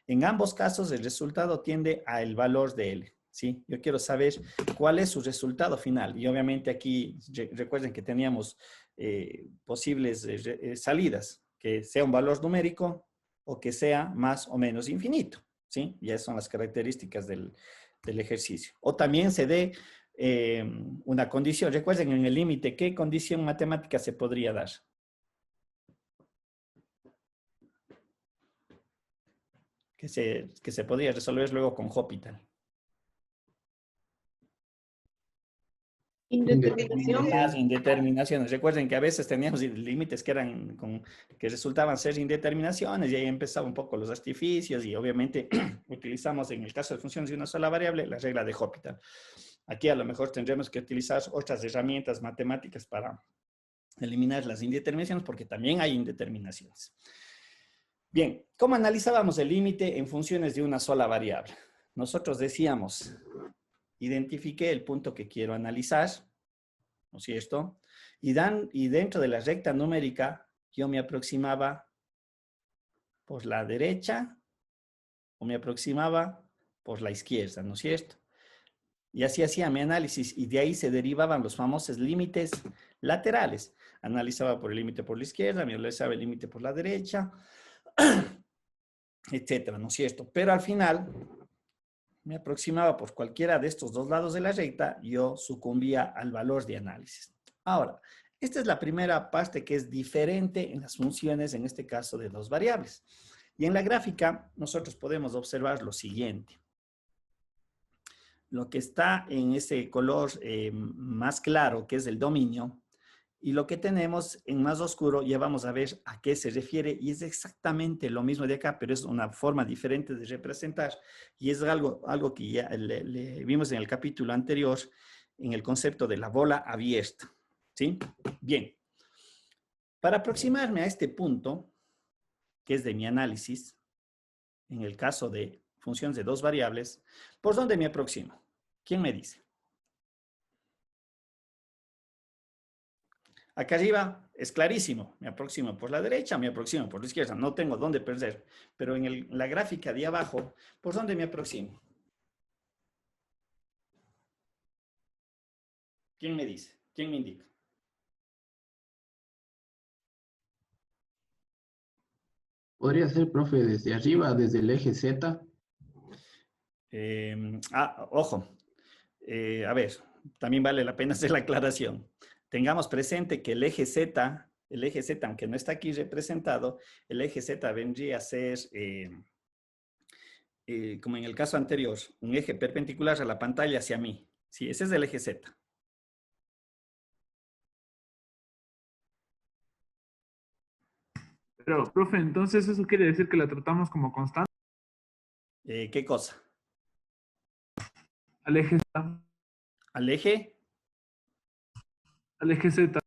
En ambos casos el resultado tiende al valor de L. ¿Sí? Yo quiero saber cuál es su resultado final. Y obviamente aquí recuerden que teníamos posibles salidas, que sea un valor numérico o que sea más o menos infinito. ¿Sí? Y esas son las características del ejercicio. O también se dé una condición. Recuerden en el límite, ¿qué condición matemática se podría dar? Que se podría resolver luego con Hospital. Indeterminación. Las indeterminaciones. Recuerden que a veces teníamos límites que resultaban ser indeterminaciones, y ahí empezaba un poco los artificios, y obviamente utilizamos en el caso de funciones de una sola variable la regla de Hospital. Aquí a lo mejor tendremos que utilizar otras herramientas matemáticas para eliminar las indeterminaciones, porque también hay indeterminaciones. Bien, ¿cómo analizábamos el límite en funciones de una sola variable? Nosotros decíamos, identifiqué el punto que quiero analizar, ¿no es cierto? Y dentro de la recta numérica, yo me aproximaba por la derecha o me aproximaba por la izquierda, ¿no es cierto? Y así hacía mi análisis, y de ahí se derivaban los famosos límites laterales. Analizaba por el límite por la izquierda, me analizaba el límite por la derecha, etcétera, ¿no es cierto? Pero al final me aproximaba por cualquiera de estos dos lados de la recta, yo sucumbía al valor de análisis. Ahora, esta es la primera parte que es diferente en las funciones, en este caso de dos variables. Y en la gráfica, nosotros podemos observar lo siguiente. Lo que está en ese color más claro, que es el dominio, y lo que tenemos en más oscuro, ya vamos a ver a qué se refiere, y es exactamente lo mismo de acá, pero es una forma diferente de representar, y es algo que ya le vimos en el capítulo anterior, en el concepto de la bola abierta. ¿Sí? Bien. Para aproximarme a este punto, que es de mi análisis, en el caso de funciones de dos variables, ¿por dónde me aproximo? ¿Quién me dice? Acá arriba es clarísimo, me aproximo por la derecha, me aproximo por la izquierda, no tengo dónde perder, pero en la gráfica de abajo, ¿por dónde me aproximo? ¿Quién me dice? ¿Quién me indica? Podría ser, profe, desde arriba, desde el eje Z. Ojo, a ver, también vale la pena hacer la aclaración. Tengamos presente que el eje Z, aunque no está aquí representado, el eje Z vendría a ser, como en el caso anterior, un eje perpendicular a la pantalla hacia mí. Sí, ese es el eje Z. Pero, profe, entonces eso quiere decir que la tratamos como constante ¿Qué cosa? al eje Z. ¿Al eje? Al eje Z.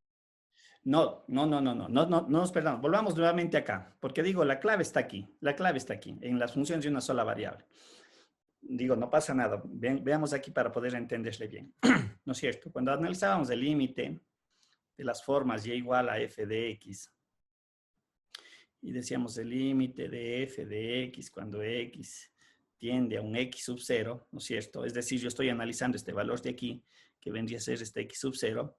No nos perdamos. Volvamos nuevamente acá, porque digo, la clave está aquí, en las funciones de una sola variable. Digo, no pasa nada, veamos aquí para poder entenderle bien. ¿No es cierto? Cuando analizábamos el límite de las formas y igual a f de x, y decíamos el límite de f de x cuando x tiende a un x sub 0, ¿no es cierto? Es decir, yo estoy analizando este valor de aquí, que vendría a ser este x sub 0,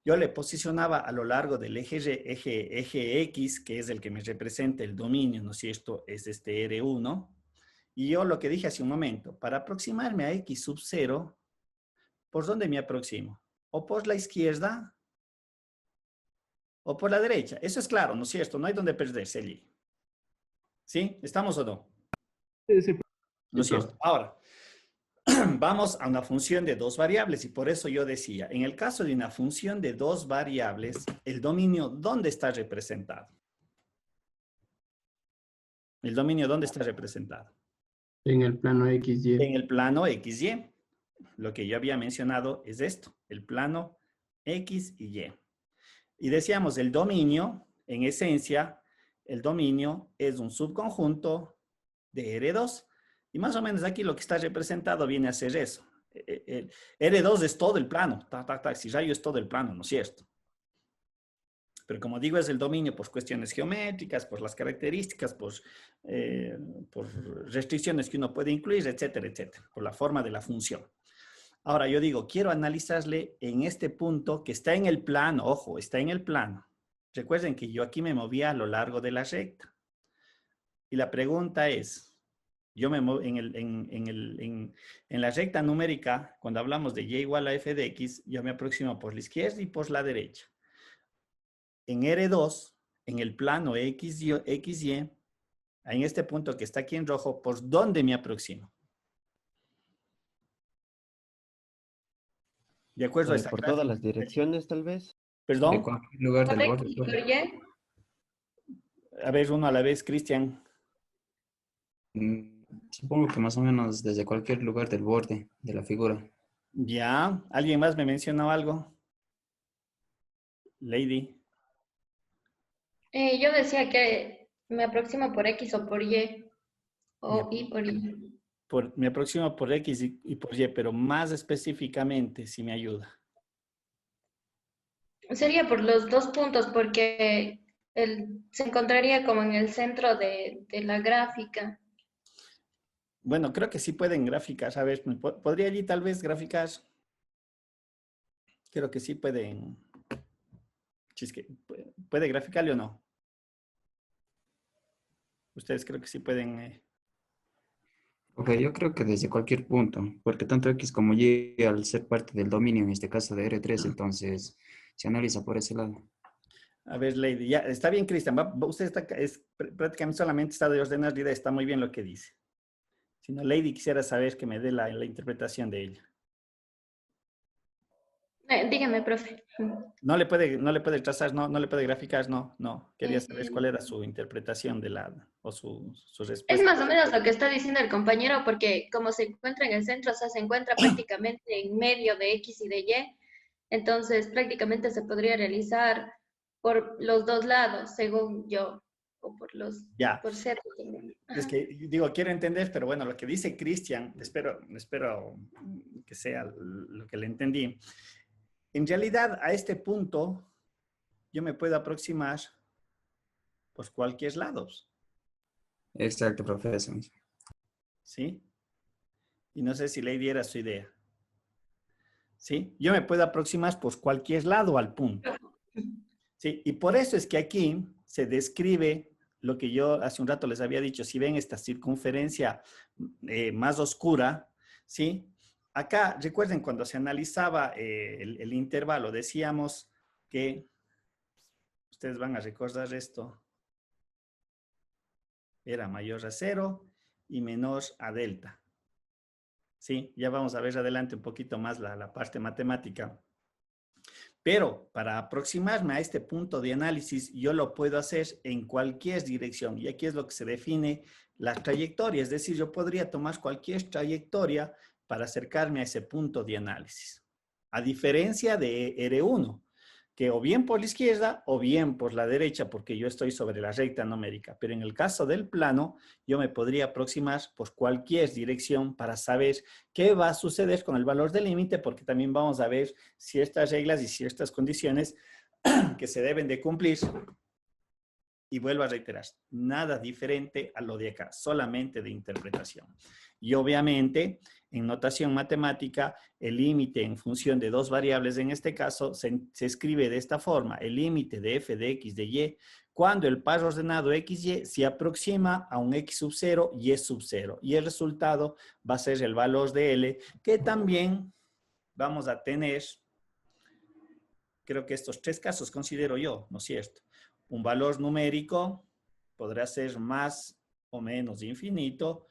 yo le posicionaba a lo largo del eje X, que es el que me representa el dominio, ¿no es cierto? Es este R1. Y yo lo que dije hace un momento, para aproximarme a X sub 0, ¿por dónde me aproximo? O por la izquierda o por la derecha. Eso es claro, ¿no es cierto? No hay donde perderse allí. ¿Sí? ¿Estamos o no? Sí, sí, ¿No es cierto? Ahora, vamos a una función de dos variables y por eso yo decía, en el caso de una función de dos variables, el dominio, ¿dónde está representado? ¿El dominio dónde está representado? En el plano XY. En el plano XY. Lo que yo había mencionado es esto, el plano X y Y. Y decíamos, el dominio, en esencia, el dominio es un subconjunto de R2. Y más o menos aquí lo que está representado viene a ser eso. R2 es todo el plano. Si rayo es todo el plano, ¿no es cierto? Pero como digo, es el dominio por cuestiones geométricas, por las características, por restricciones que uno puede incluir, etcétera, etcétera, por la forma de la función. Ahora yo digo, quiero analizarle en este punto que está en el plano, ojo, está en el plano. Recuerden que yo aquí me movía a lo largo de la recta. Y la pregunta es, yo me muevo en la recta numérica, cuando hablamos de y igual a f de x, yo me aproximo por la izquierda y por la derecha. En R2, en el plano XY, en este punto que está aquí en rojo, ¿por dónde me aproximo? De acuerdo a esta Por gráfica. todas las direcciones, tal vez. De ¿Perdón? cualquier lugar del Por borde. X, por Y. A ver, uno a la vez, Cristian. Supongo que más o menos desde cualquier lugar del borde de la figura. Ya, ¿alguien más me mencionó algo? Lady. Yo decía que me aproximo por X o por Y. O Ya. Y por Y. Me aproximo por X y por Y, pero más específicamente, si me ayuda. Sería por los dos puntos, porque se encontraría como en el centro de la gráfica. Bueno, creo que sí pueden graficar. A ver, ¿podría allí tal vez graficar? Creo que sí pueden. Si es que puede graficarle o no. Ustedes creo que sí pueden. Ok, yo creo que desde cualquier punto, porque tanto X como Y al ser parte del dominio, en este caso de R3, entonces se analiza por ese lado. A ver, Lady, ya, está bien, Cristian. Usted está, prácticamente solamente está de ordenar la idea, está muy bien lo que dice. Si no, Lady quisiera saber que me dé la interpretación de ella. Dígame, profe. No le puede trazar, no le puede graficar, no. Quería saber cuál Eh, era su interpretación de o su Es respuesta. más o menos lo que está diciendo el compañero, porque como se encuentra en el centro, o sea, se encuentra prácticamente en medio de X y de Y, entonces prácticamente se podría realizar por los dos lados, según yo, o Ya, por Z. es Ajá. que digo, quiero entender, pero bueno, lo que dice Cristian, espero que sea lo que le entendí. En realidad, a este punto, yo me puedo aproximar por cualquier lado, Exacto, profesor. ¿sí? Y no sé si Lady era su idea, ¿sí? Yo me puedo aproximar por cualquier lado al punto, ¿sí? Y por eso es que aquí se describe lo que yo hace un rato les había dicho, si ven esta circunferencia más oscura, ¿sí? Acá, recuerden, cuando se analizaba el intervalo, decíamos que, ustedes van a recordar esto, era mayor a 0 y menor a delta. Sí, ya vamos a ver adelante un poquito más la parte matemática. Pero para aproximarme a este punto de análisis, yo lo puedo hacer en cualquier dirección. Y aquí es lo que se define la trayectoria. Es decir, yo podría tomar cualquier trayectoria para acercarme a ese punto de análisis. A diferencia de R1, que o bien por la izquierda o bien por la derecha, porque yo estoy sobre la recta numérica. Pero en el caso del plano, yo me podría aproximar por cualquier dirección para saber qué va a suceder con el valor del límite, porque también vamos a ver ciertas reglas y ciertas condiciones que se deben de cumplir. Y vuelvo a reiterar, nada diferente a lo de acá, solamente de interpretación. Y obviamente, en notación matemática, el límite en función de dos variables, en este caso, se escribe de esta forma, el límite de f de x de y, cuando el par ordenado xy se aproxima a un x sub 0 y sub 0. Y el resultado va a ser el valor de L, que también vamos a tener, creo que estos tres casos considero yo, ¿no es cierto? Un valor numérico podrá ser más o menos infinito,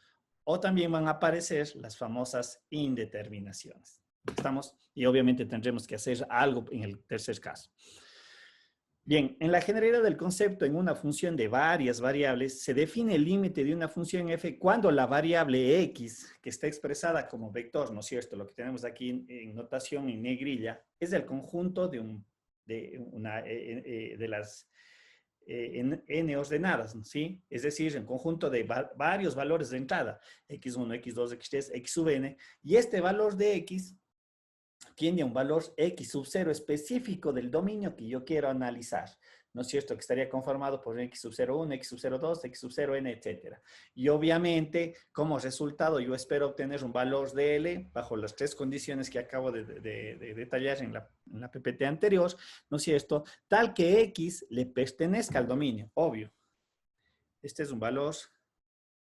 o también van a aparecer las famosas indeterminaciones. ¿Estamos? Y obviamente tendremos que hacer algo en el tercer caso. Bien, en la generalidad del concepto en una función de varias variables, se define el límite de una función f cuando la variable x, que está expresada como vector, ¿no es cierto? Lo que tenemos aquí en notación en negrilla, es el conjunto de las n ordenadas, ¿sí? Es decir, en conjunto de varios valores de entrada, x1, x2, x3, x sub n, y este valor de x tiene un valor x sub 0 específico del dominio que yo quiero analizar. ¿No es cierto? Que estaría conformado por x sub 0,1, x sub 0,2, x sub 0n, etc. Y obviamente, como resultado, yo espero obtener un valor de L bajo las tres condiciones que acabo de detallar en la PPT anterior, ¿no es cierto? Tal que x le pertenezca al dominio, obvio. Este es un valor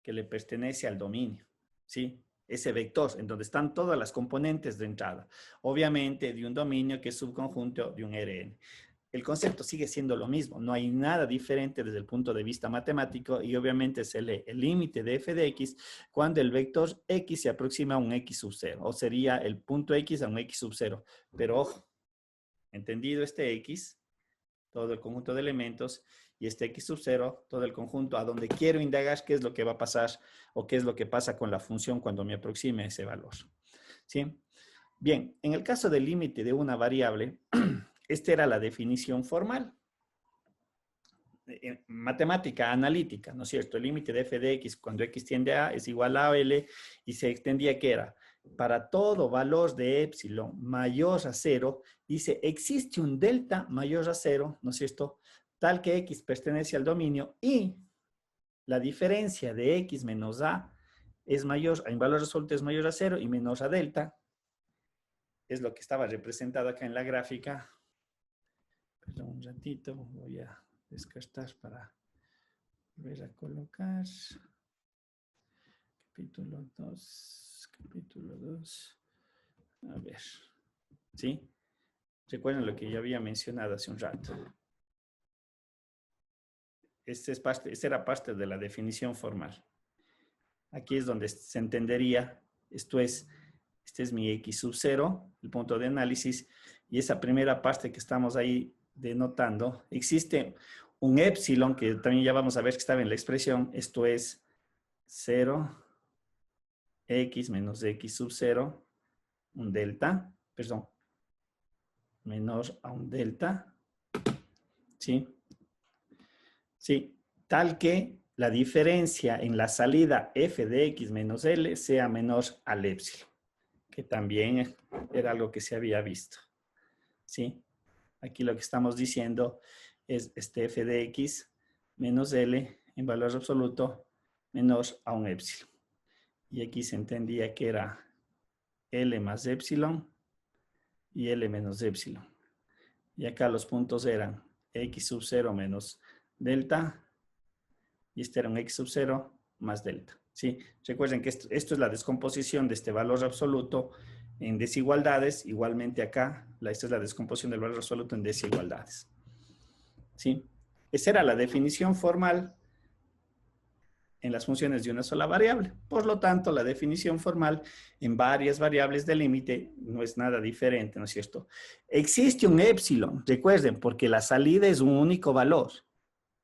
que le pertenece al dominio, ¿sí? Ese vector en donde están todas las componentes de entrada, obviamente de un dominio que es subconjunto de un Rn. El concepto sigue siendo lo mismo, no hay nada diferente desde el punto de vista matemático y obviamente se lee el límite de f de x cuando el vector x se aproxima a un x sub 0, o sería el punto x a un x sub 0. Pero ojo, entendido este x, todo el conjunto de elementos, y este x sub 0, todo el conjunto a donde quiero indagar qué es lo que va a pasar o qué es lo que pasa con la función cuando me aproxime a ese valor. ¿Sí? Bien, en el caso del límite de una variable, esta era la definición formal. Matemática analítica, ¿no es cierto? El límite de f de x cuando x tiende a es igual a L y se extendía que era para todo valor de epsilon mayor a 0, dice existe un delta mayor a 0, ¿no es cierto? Tal que x pertenece al dominio y la diferencia de x menos a es mayor, en valor absoluto es mayor a 0 y menos a delta, es lo que estaba representado acá en la gráfica. Perdón un ratito, voy a descartar para volver a colocar. Capítulo 2. Capítulo 2. A ver. ¿Sí? Recuerden lo que yo había mencionado hace un rato. Esta era parte de la definición formal. Aquí es donde se entendería, este es mi X sub 0, el punto de análisis, y esa primera parte que estamos ahí denotando, existe un épsilon, que también ya vamos a ver que estaba en la expresión, esto es 0, X menos X sub 0, un delta, perdón, menor a un delta, ¿sí? Sí, tal que la diferencia en la salida f de x menos L sea menor al épsilon, que también era algo que se había visto. ¿Sí? Aquí lo que estamos diciendo es este f de x menos L en valor absoluto menor a un épsilon. Y aquí se entendía que era L más épsilon y L menos épsilon. Y acá los puntos eran x sub 0 menos delta, y este era un x sub 0 más delta. ¿Sí? Recuerden que esto es la descomposición de este valor absoluto en desigualdades. Igualmente acá, esta es la descomposición del valor absoluto en desigualdades. ¿Sí? Esa era la definición formal en las funciones de una sola variable. Por lo tanto, la definición formal en varias variables de límite no es nada diferente, ¿no es cierto? Existe un épsilon, recuerden, porque la salida es un único valor,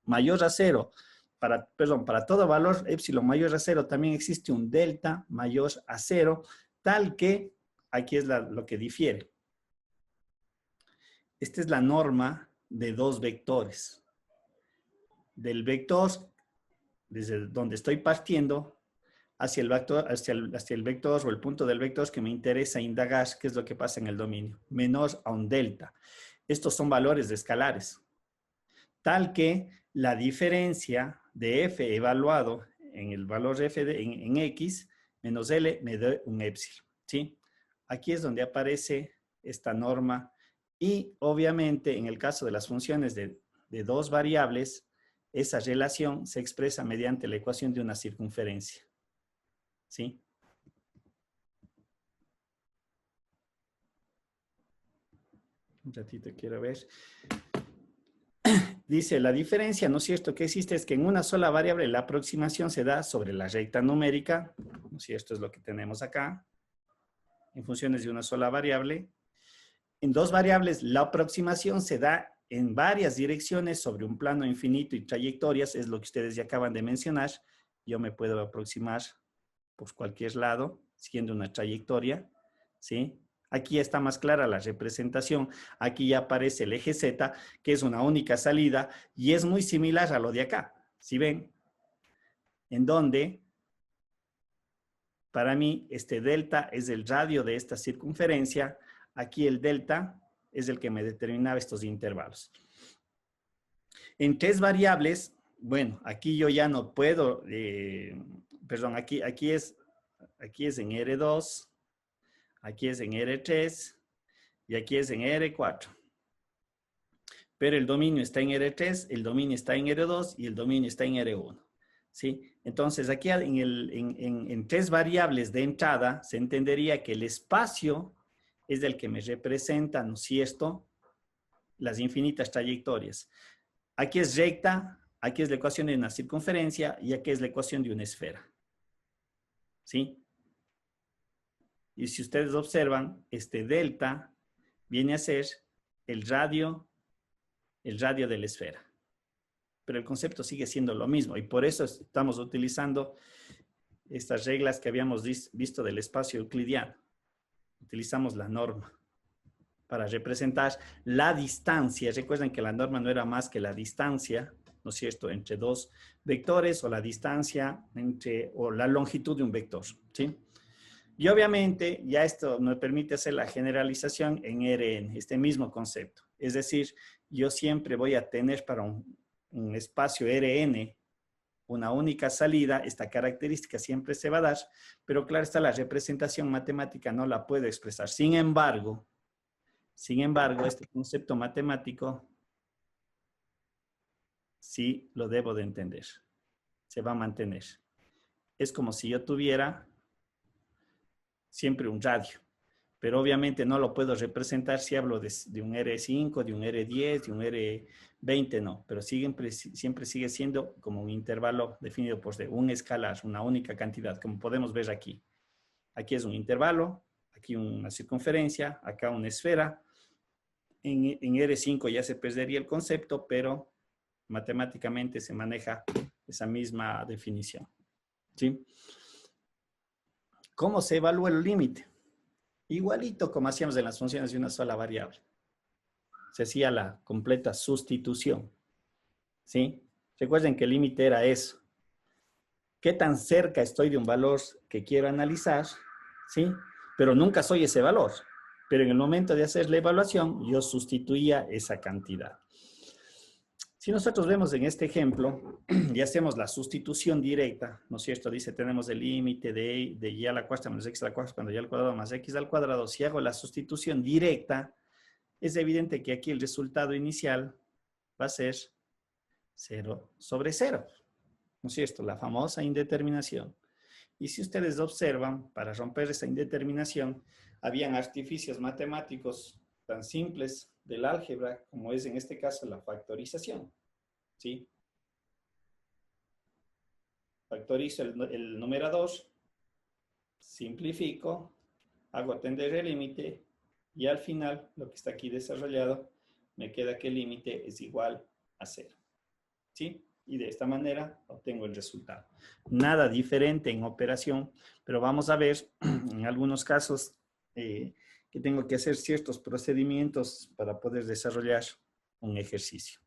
mayor a 0. Para todo valor épsilon mayor a 0 también existe un delta mayor a 0, tal que, aquí es lo que difiere. Esta es la norma de dos vectores. Del vector, desde donde estoy partiendo, hacia el vector o el punto del vector que me interesa indagar, qué es lo que pasa en el dominio, menor a un delta. Estos son valores de escalares. Tal que la diferencia de f evaluado en el valor f en x menos L me da un épsilon. ¿Sí? Aquí es donde aparece esta norma y obviamente en el caso de las funciones de dos variables, esa relación se expresa mediante la ecuación de una circunferencia. ¿Sí? Un ratito quiero ver. Dice, la diferencia, ¿no es cierto?, que existe es que en una sola variable la aproximación se da sobre la recta numérica, ¿no es cierto?, es lo que tenemos acá, en funciones de una sola variable. En dos variables la aproximación se da en varias direcciones sobre un plano infinito y trayectorias, es lo que ustedes ya acaban de mencionar. Yo me puedo aproximar por cualquier lado, siguiendo una trayectoria, ¿sí? Aquí está más clara la representación. Aquí ya aparece el eje Z, que es una única salida, y es muy similar a lo de acá. ¿Sí ven? En donde, para mí, este delta es el radio de esta circunferencia. Aquí el delta es el que me determinaba estos intervalos. En tres variables, bueno, aquí yo ya no puedo, perdón, aquí es en R2, aquí es en R3 y aquí es en R4. Pero el dominio está en R3, el dominio está en R2 y el dominio está en R1. ¿Sí? Entonces, aquí en tres variables de entrada se entendería que el espacio es el que me representa, ¿no es cierto?, las infinitas trayectorias. Aquí es recta, aquí es la ecuación de una circunferencia y aquí es la ecuación de una esfera. ¿Sí? Y si ustedes observan, este delta viene a ser el radio de la esfera. Pero el concepto sigue siendo lo mismo y por eso estamos utilizando estas reglas que habíamos visto del espacio euclidiano. Utilizamos la norma para representar la distancia. Recuerden que la norma no era más que la distancia, ¿no es cierto?, entre dos vectores o la distancia o la longitud de un vector, ¿sí? Y obviamente ya esto nos permite hacer la generalización en Rn, este mismo concepto. Es decir, yo siempre voy a tener para un espacio Rn una única salida, esta característica siempre se va a dar, pero claro está, la representación matemática no la puedo expresar. Sin embargo, este concepto matemático sí lo debo de entender, se va a mantener. es como si yo tuviera siempre un radio. Pero obviamente no lo puedo representar si hablo de un R5, de un R10, de un R20, no. Pero siempre sigue siendo como un intervalo definido por un escalar, una única cantidad, como podemos ver aquí. Aquí es un intervalo, aquí una circunferencia, acá una esfera. En R5 ya se perdería el concepto, pero matemáticamente se maneja esa misma definición. ¿Sí? ¿Cómo se evalúa el límite? Igualito como hacíamos en las funciones de una sola variable. Se hacía la completa sustitución. ¿Sí? Recuerden que el límite era eso. ¿Qué tan cerca estoy de un valor que quiero analizar? ¿Sí? Pero nunca soy ese valor. Pero en el momento de hacer la evaluación, yo sustituía esa cantidad. Si nosotros vemos en este ejemplo y hacemos la sustitución directa, ¿no es cierto? Dice, tenemos el límite de y a la cuarta menos x a la cuarta cuando y al cuadrado más x al cuadrado. Si hago la sustitución directa, es evidente que aquí el resultado inicial va a ser 0 sobre 0. ¿No es cierto? La famosa indeterminación. Y si ustedes observan, para romper esa indeterminación, habían artificios matemáticos tan simples del álgebra, como es en este caso la factorización. ¿Sí? Factorizo el numerador, simplifico, hago tender el límite, y al final, lo que está aquí desarrollado, me queda que el límite es igual a 0. ¿Sí? Y de esta manera obtengo el resultado. Nada diferente en operación, pero vamos a ver en algunos casos que tengo que hacer ciertos procedimientos para poder desarrollar un ejercicio.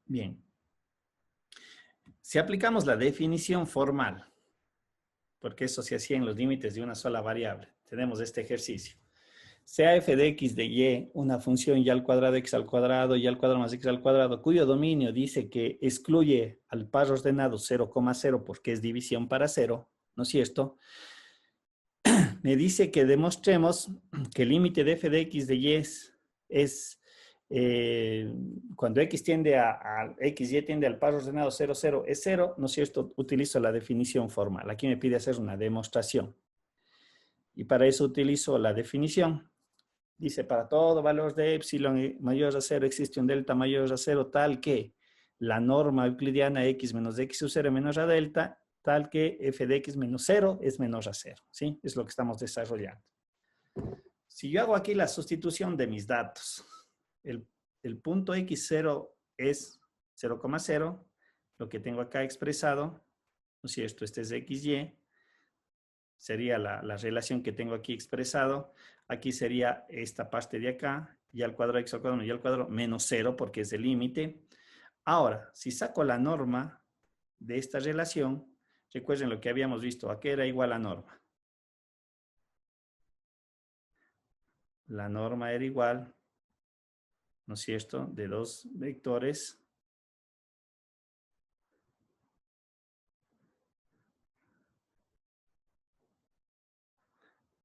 Bien. Si aplicamos la definición formal, porque eso se hacía en los límites de una sola variable, tenemos este ejercicio. Sea f de x de y una función y al cuadrado x al cuadrado y al cuadrado más x al cuadrado, cuyo dominio dice que excluye al par ordenado 0,0 porque es división para 0, ¿no es cierto? Me dice que demostremos que el límite de f de x de y es cuando x tiende a x y tiende al par ordenado 0, 0 es 0, ¿no es cierto? Utilizo la definición formal. Aquí me pide hacer una demostración. Y para eso utilizo la definición. Dice, para todo valor de epsilon mayor a 0 existe un delta mayor a 0 tal que la norma euclidiana x menos x sub 0 menor a delta, tal que f de x menos 0 es menor a 0. ¿Sí? Es lo que estamos desarrollando. Si yo hago aquí la sustitución de mis datos, el punto x0 es 0,0, lo que tengo acá expresado, ¿no es cierto? Este es xy, sería la relación que tengo aquí expresado. Aquí sería esta parte de acá, y al cuadrado x al cuadrado y al cuadrado menos 0 porque es el límite. Ahora, si saco la norma de esta relación, recuerden lo que habíamos visto, ¿a qué era igual la norma? La norma era igual, ¿no es cierto?, de dos vectores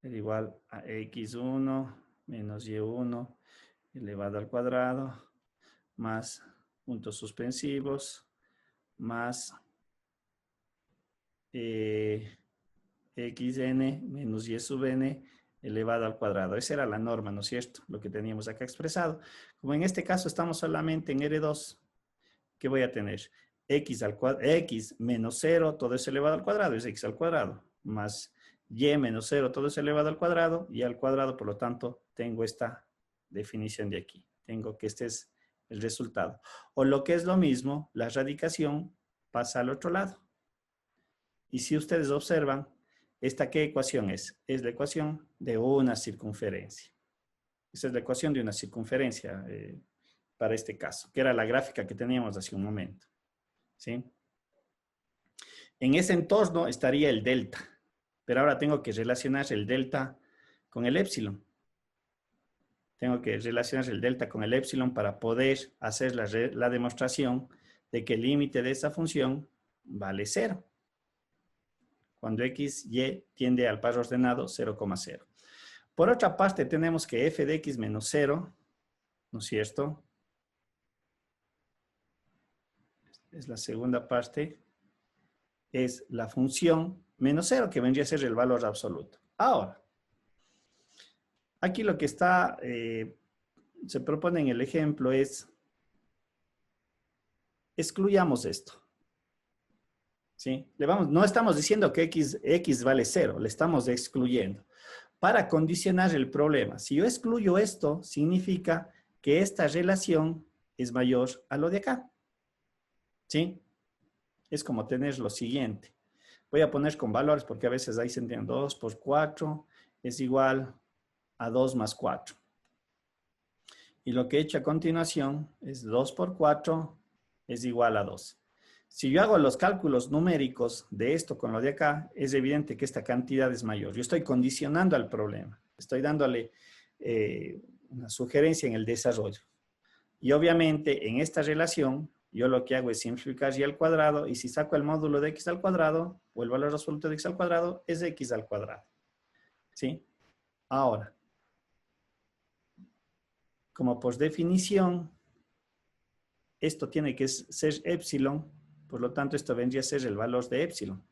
era igual a x1 menos y1 elevado al cuadrado más puntos suspensivos más xn menos y sub n elevado al cuadrado. Esa era la norma, ¿no es cierto? Lo que teníamos acá expresado. Como en este caso estamos solamente en R2, ¿qué voy a tener? X menos 0, todo es elevado al cuadrado, es x al cuadrado, más y menos 0, todo es elevado al cuadrado, y al cuadrado, por lo tanto, tengo esta definición de aquí. Tengo que este es el resultado. O lo que es lo mismo, la radicación pasa al otro lado. Y si ustedes observan, ¿esta qué ecuación es? Es la ecuación de una circunferencia. Esa es la ecuación de una circunferencia para este caso, que era la gráfica que teníamos hace un momento. ¿Sí? En ese entorno estaría el delta, pero ahora tengo que relacionar el delta con el épsilon. Tengo que relacionar el delta con el épsilon para poder hacer la demostración de que el límite de esa función vale 0. Cuando x, y tiende al par ordenado 0,0. Por otra parte, tenemos que f de x menos 0, ¿no es cierto? Es la segunda parte. es la función menos 0, que vendría a ser el valor absoluto. Ahora, aquí lo que está, se propone en el ejemplo es, excluyamos esto. ¿Sí? No estamos diciendo que x vale 0, le estamos excluyendo. Para condicionar el problema, si yo excluyo esto, significa que esta relación es mayor a lo de acá. ¿Sí? Es como tener lo siguiente. Voy a poner con valores porque a veces ahí se entiende. 2 por 4 es igual a 2 más 4. Y lo que he hecho a continuación es 2 por 4 es igual a 2. Si yo hago los cálculos numéricos de esto con lo de acá, es evidente que esta cantidad es mayor. Yo estoy condicionando al problema. Estoy dándole una sugerencia en el desarrollo. Y obviamente en esta relación, yo lo que hago es simplificar y al cuadrado, y si saco el módulo de x al cuadrado, o el valor absoluto de x al cuadrado, es x al cuadrado. ¿Sí? Ahora, como por definición, esto tiene que ser epsilon, por lo tanto esto vendría a ser el valor de epsilon.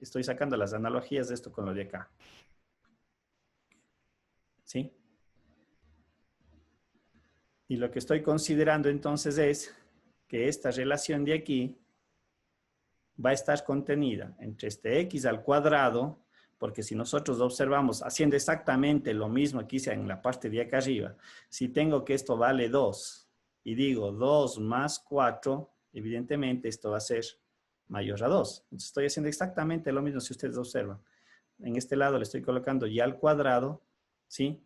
Estoy sacando las analogías de esto con lo de acá. ¿Sí? Y lo que estoy considerando entonces es que esta relación de aquí va a estar contenida entre este x al cuadrado, porque si nosotros observamos haciendo exactamente lo mismo que hice en la parte de acá arriba, si tengo que esto vale 2 y digo 2 más 4, evidentemente esto va a ser mayor a 2. Entonces estoy haciendo exactamente lo mismo si ustedes observan. En este lado le estoy colocando y al cuadrado, ¿sí?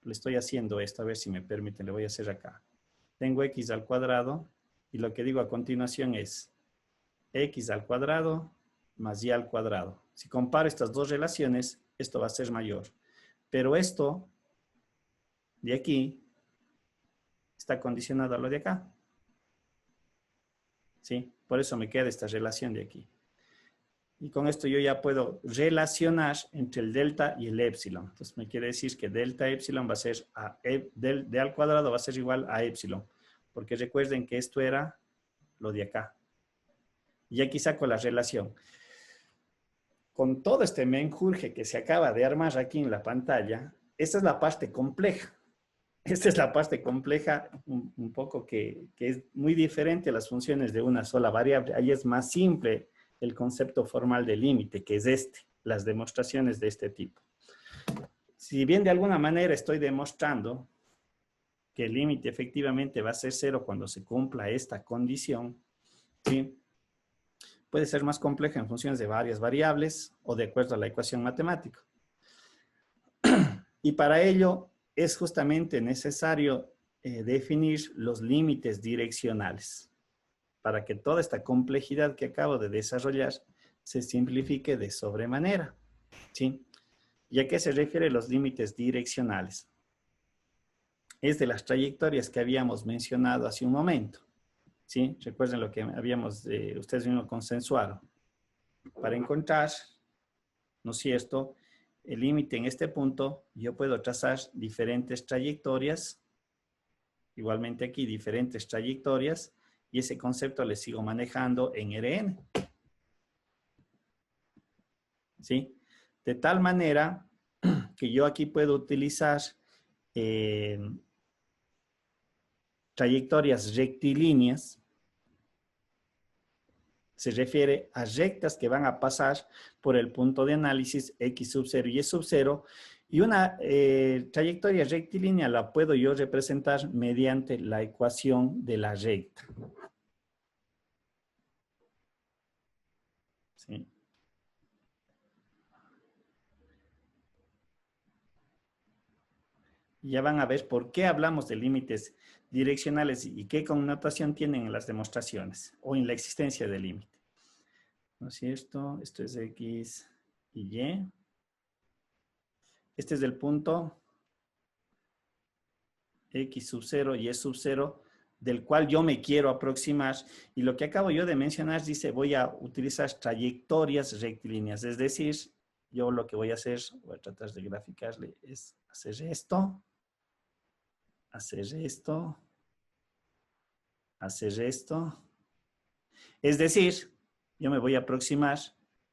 Le estoy haciendo esto, a ver si me permiten, le voy a hacer acá. Tengo x al cuadrado y lo que digo a continuación es x al cuadrado más y al cuadrado. Si comparo estas dos relaciones, esto va a ser mayor. Pero esto de aquí está condicionado a lo de acá. ¿Sí? Por eso me queda esta relación de aquí. Y con esto yo ya puedo relacionar entre el delta y el epsilon. Entonces me quiere decir que delta epsilon va a ser de al cuadrado va a ser igual a epsilon. Porque recuerden que esto era lo de acá. Y aquí saco la relación. Con todo este menjurje que se acaba de armar aquí en la pantalla, esta es la parte compleja. Esta es la parte compleja, un poco que es muy diferente a las funciones de una sola variable. Ahí es más simple el concepto formal de límite, que es las demostraciones de este tipo. Si bien de alguna manera estoy demostrando que el límite efectivamente va a ser 0 cuando se cumpla esta condición, ¿sí? Puede ser más compleja en funciones de varias variables o de acuerdo a la ecuación matemática. Y para ello es justamente necesario definir los límites direccionales para que toda esta complejidad que acabo de desarrollar se simplifique de sobremanera. ¿Sí? ¿Y a qué se refiere los límites direccionales? Es de las trayectorias que habíamos mencionado hace un momento. ¿Sí? Recuerden lo que habíamos, ustedes mismos consensuaron. Para encontrar, ¿no es cierto?, el límite en este punto, yo puedo trazar diferentes trayectorias, igualmente aquí diferentes trayectorias, y ese concepto le sigo manejando en Rn. ¿Sí? De tal manera que yo aquí puedo utilizar trayectorias rectilíneas. Se refiere a rectas que van a pasar por el punto de análisis x sub 0 y y sub 0. Y una trayectoria rectilínea la puedo yo representar mediante la ecuación de la recta. ¿Sí? Ya van a ver por qué hablamos de límites direccionales y qué connotación tienen en las demostraciones o en la existencia del límite. ¿No es cierto? Esto es x y y. Este es el punto x sub 0 y y sub 0 del cual yo me quiero aproximar. Y lo que acabo yo de mencionar dice, voy a utilizar trayectorias rectilíneas. Es decir, yo lo que voy a hacer, voy a tratar de graficarle, es hacer esto, hacer esto. Es decir, yo me voy a aproximar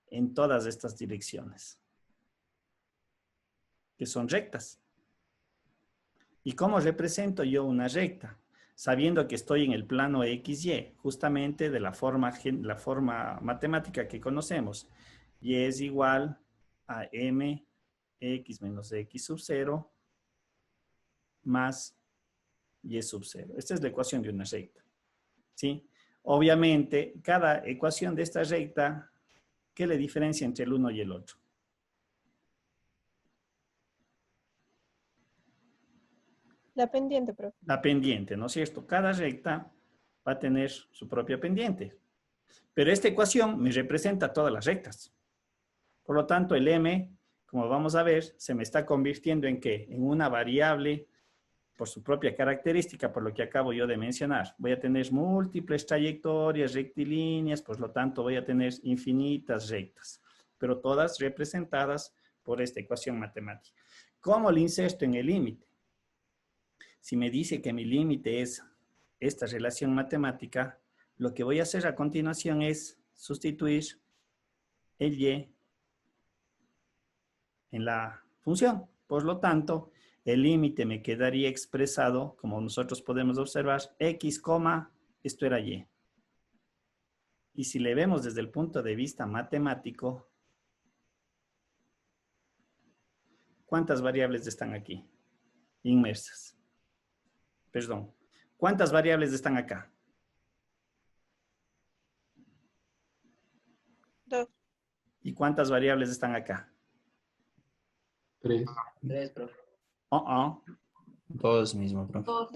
en todas estas direcciones, que son rectas. ¿Y cómo represento yo una recta? Sabiendo que estoy en el plano XY, justamente de la forma matemática que conocemos. Y es igual a mx menos x sub 0 más y sub 0. Esta es la ecuación de una recta, ¿sí? Obviamente, cada ecuación de esta recta, ¿qué le diferencia entre el uno y el otro? La pendiente, profe. La pendiente, ¿no es cierto? Cada recta va a tener su propia pendiente. Pero esta ecuación me representa todas las rectas. Por lo tanto, el m, como vamos a ver, se me está convirtiendo en ¿qué? En una variable por su propia característica, por lo que acabo yo de mencionar. Voy a tener múltiples trayectorias rectilíneas, por lo tanto voy a tener infinitas rectas, pero todas representadas por esta ecuación matemática. ¿Cómo le inserto en el límite? Si me dice que mi límite es esta relación matemática, lo que voy a hacer a continuación es sustituir el y en la función. Por lo tanto, el límite me quedaría expresado, como nosotros podemos observar, x, esto era y. Y si le vemos desde el punto de vista matemático, ¿cuántas variables están aquí? Inmersas. Perdón. ¿Cuántas variables están acá? 2. ¿Y cuántas variables están acá? 3. 3, profe. Dos mismo, profe. 2.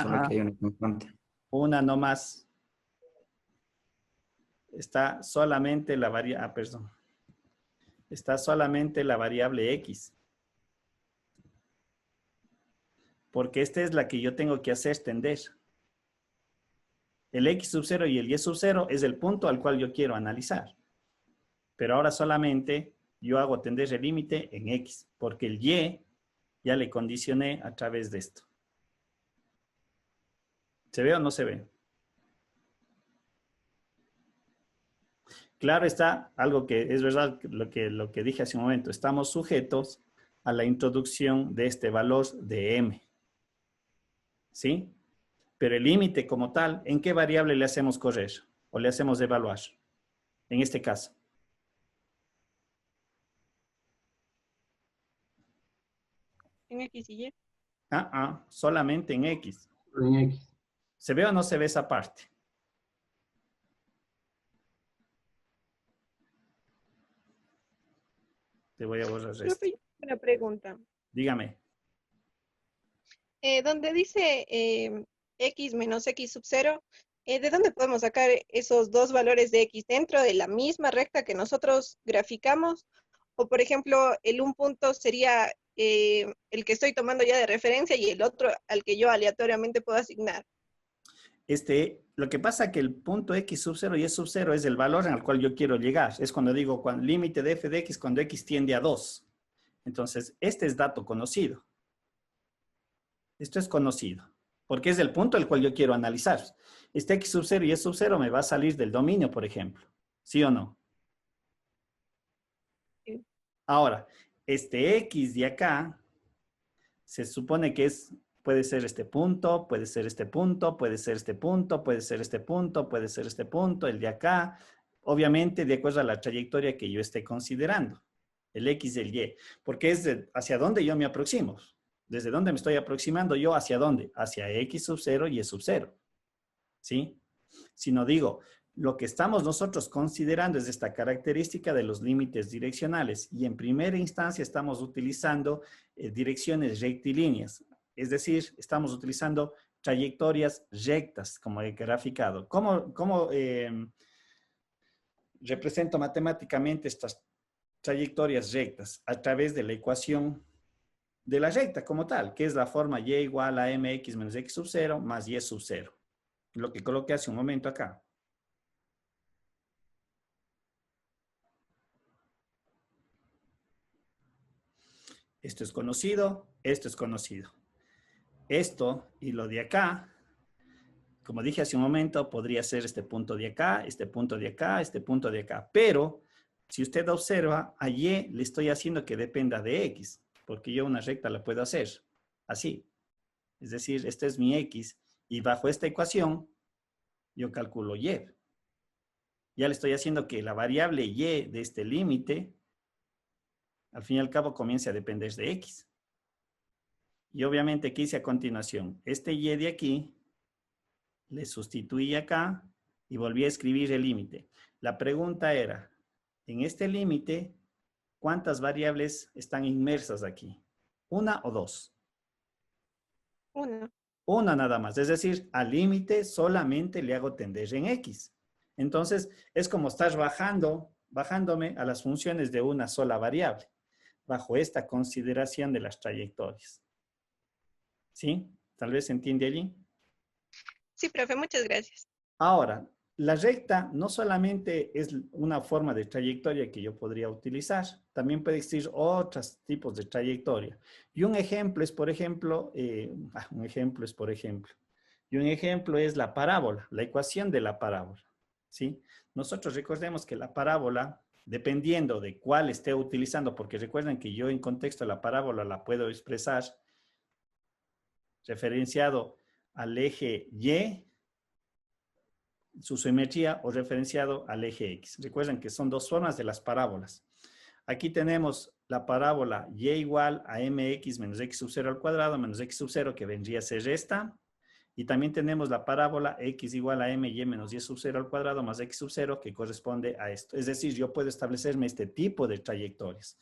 Solo que hay una constante. Una no más. Está solamente la variable, perdón. Está solamente la variable x. Porque esta es la que yo tengo que hacer tender. El x sub 0 y el y sub 0 es el punto al cual yo quiero analizar. Pero ahora solamente yo hago tender el límite en x, porque el y ya le condicioné a través de esto. ¿Se ve o no se ve? Claro está, algo que es verdad, lo que dije hace un momento, estamos sujetos a la introducción de este valor de m. ¿Sí? Pero el límite como tal, ¿en qué variable le hacemos correr? ¿O le hacemos evaluar? En este caso. En X y Y. Solamente en X. En X. ¿Se ve o no se ve esa parte? Te voy a borrar esto. Profe, una pregunta. Dígame. Donde dice X menos X sub 0, ¿de dónde podemos sacar esos dos valores de X? ¿Dentro de la misma recta que nosotros graficamos? O, por ejemplo, el un punto sería el que estoy tomando ya de referencia y el otro al que yo aleatoriamente puedo asignar. Lo que pasa es que el punto X sub 0 y Y sub 0 es el valor al cual yo quiero llegar. Es cuando digo límite de f de X cuando X tiende a 2. Entonces, este es dato conocido. Esto es conocido, porque es el punto al cual yo quiero analizar. Este X sub 0 y Y sub 0 me va a salir del dominio, por ejemplo. ¿Sí o no? Sí. Ahora, este X de acá se supone que puede ser este punto, puede ser este punto, puede ser este punto, puede ser este punto, puede ser este punto, el de acá. Obviamente, de acuerdo a la trayectoria que yo esté considerando. El X y el Y. Porque es hacia dónde yo me aproximo. ¿Desde dónde me estoy aproximando yo? ¿Hacia dónde? Hacia X sub 0 y Y sub 0. ¿Sí? Si no digo, lo que estamos nosotros considerando es esta característica de los límites direccionales. Y en primera instancia estamos utilizando direcciones rectilíneas. Es decir, estamos utilizando trayectorias rectas, como he graficado. ¿Cómo represento matemáticamente estas trayectorias rectas? A través de la ecuación de la recta como tal, que es la forma y igual a mx menos x sub 0 más y sub 0. Lo que coloqué hace un momento acá. Esto es conocido, esto es conocido. Esto y lo de acá, como dije hace un momento, podría ser este punto de acá, este punto de acá, este punto de acá. Pero si usted observa, a Y le estoy haciendo que dependa de X, porque yo una recta la puedo hacer así. Es decir, este es mi X y bajo esta ecuación yo calculo Y. Ya le estoy haciendo que la variable Y de este límite, al fin y al cabo, comience a depender de X. Y obviamente, ¿qué hice a continuación? Este Y de aquí, le sustituí acá y volví a escribir el límite. La pregunta era, en este límite, ¿cuántas variables están inmersas aquí? ¿Una o dos? Una. Una nada más. Es decir, al límite solamente le hago tender en X. Entonces, es como estar bajándome a las funciones de una sola variable, bajo esta consideración de las trayectorias. ¿Sí? ¿Tal vez se entiende allí? Sí, profe, muchas gracias. Ahora, la recta no solamente es una forma de trayectoria que yo podría utilizar, también puede existir otros tipos de trayectoria. Y un ejemplo es, por ejemplo, y un ejemplo es la parábola, la ecuación de la parábola, ¿sí? Nosotros recordemos que la parábola, dependiendo de cuál esté utilizando, porque recuerden que yo en contexto de la parábola la puedo expresar referenciado al eje Y, su simetría, o referenciado al eje X. Recuerden que son dos formas de las parábolas. Aquí tenemos la parábola Y igual a mx menos x sub 0 al cuadrado menos x sub 0, que vendría a ser esta. Y también tenemos la parábola x igual a my menos y sub 0 al cuadrado más x sub 0, que corresponde a esto. Es decir, yo puedo establecerme este tipo de trayectorias.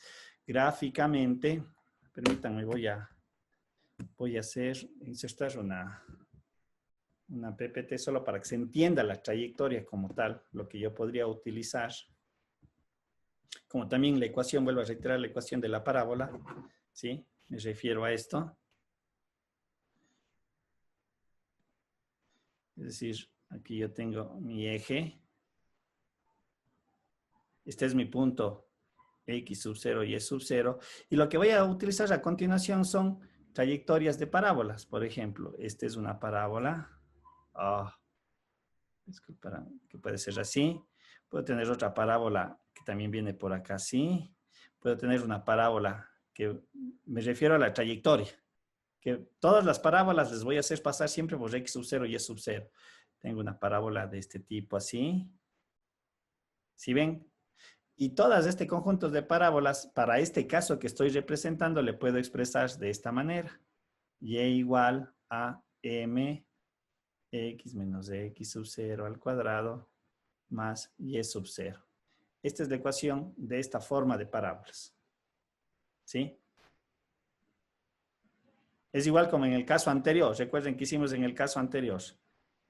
Gráficamente, permítanme, voy a insertar una PPT solo para que se entienda la trayectoria como tal, lo que yo podría utilizar. Como también la ecuación, vuelvo a reiterar la ecuación de la parábola, ¿sí? Me refiero a esto. Es decir, aquí yo tengo mi eje. Este es mi punto X sub 0 y Y sub 0. Y lo que voy a utilizar a continuación son trayectorias de parábolas. Por ejemplo, esta es una parábola. Disculpa, que puede ser así. Puedo tener otra parábola que también viene por acá así. Puedo tener una parábola que me refiero a la trayectoria. Que todas las parábolas les voy a hacer pasar siempre por X sub 0 y Y sub 0. Tengo una parábola de este tipo así. ¿Sí ven? Y todas este conjunto de parábolas, para este caso que estoy representando, le puedo expresar de esta manera. Y igual a m x menos x sub 0 al cuadrado más y sub 0. Esta es la ecuación de esta forma de parábolas. ¿Sí? Es igual como en el caso anterior. Recuerden que hicimos en el caso anterior.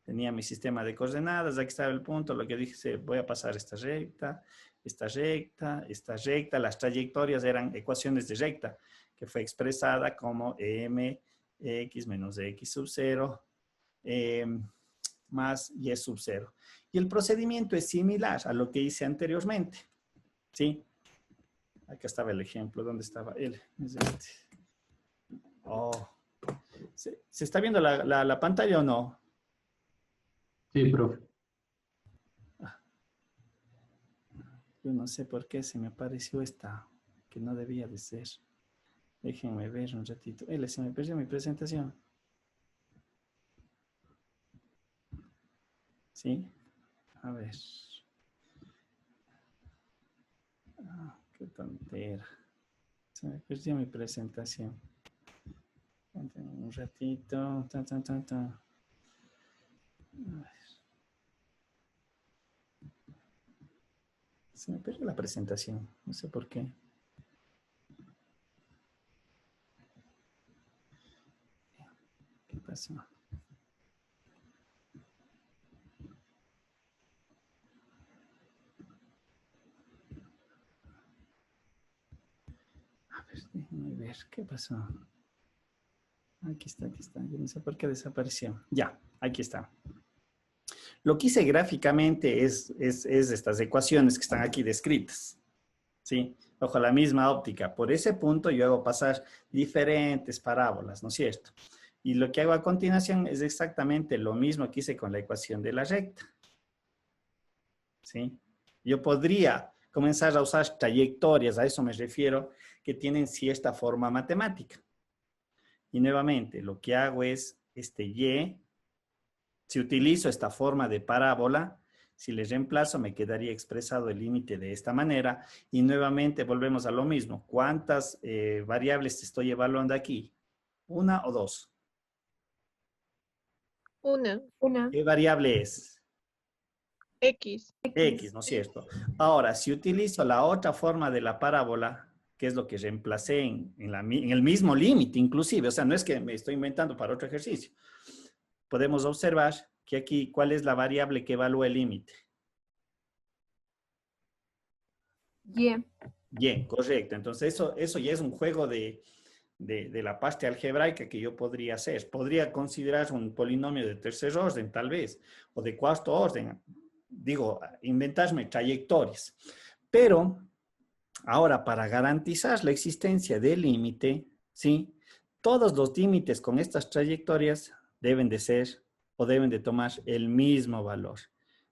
Tenía mi sistema de coordenadas, aquí estaba el punto, lo que dije, voy a pasar esta recta, esta recta, esta recta. Las trayectorias eran ecuaciones de recta, que fue expresada como mx menos x sub 0 más y sub 0. Y el procedimiento es similar a lo que hice anteriormente. ¿Sí? Acá estaba el ejemplo. ¿Dónde estaba él? Oh. ¿Se está viendo la pantalla o no? Sí, profe. Yo no sé por qué se me apareció esta, que no debía de ser. Déjenme ver un ratito. Se me perdió mi presentación. ¿Sí? A ver. Qué tontera. Se me perdió mi presentación. Un ratito. A ver. Se me perdió la presentación. No sé por qué. ¿Qué pasó? A ver, déjenme ver. ¿Qué pasó? Aquí está, aquí está. Yo no sé por qué desapareció. Ya, aquí está. Lo que hice gráficamente es estas ecuaciones que están aquí descritas, ¿sí? Bajo la misma óptica. Por ese punto yo hago pasar diferentes parábolas, ¿no es cierto? Y lo que hago a continuación es exactamente lo mismo que hice con la ecuación de la recta. ¿Sí? Yo podría comenzar a usar trayectorias, a eso me refiero, que tienen cierta forma matemática. Y nuevamente, lo que hago es este y, si utilizo esta forma de parábola, si le reemplazo me quedaría expresado el límite de esta manera. Y nuevamente volvemos a lo mismo. ¿Cuántas variables estoy evaluando aquí? ¿Una o dos? Una. ¿Qué variable es? X. X, ¿no es cierto? Ahora, si utilizo la otra forma de la parábola, que es lo que reemplacé en el mismo límite inclusive, o sea, no es que me estoy inventando para otro ejercicio. Podemos observar que aquí, ¿cuál es la variable que evalúa el límite? Y. Y, correcto. Entonces, eso ya es un juego de la parte algebraica que yo podría hacer. Podría considerar un polinomio de tercer orden, tal vez, o de cuarto orden. Digo, inventarme trayectorias. Pero, ahora, para garantizar la existencia del límite, ¿sí? Todos los límites con estas trayectorias deben de ser o deben de tomar el mismo valor.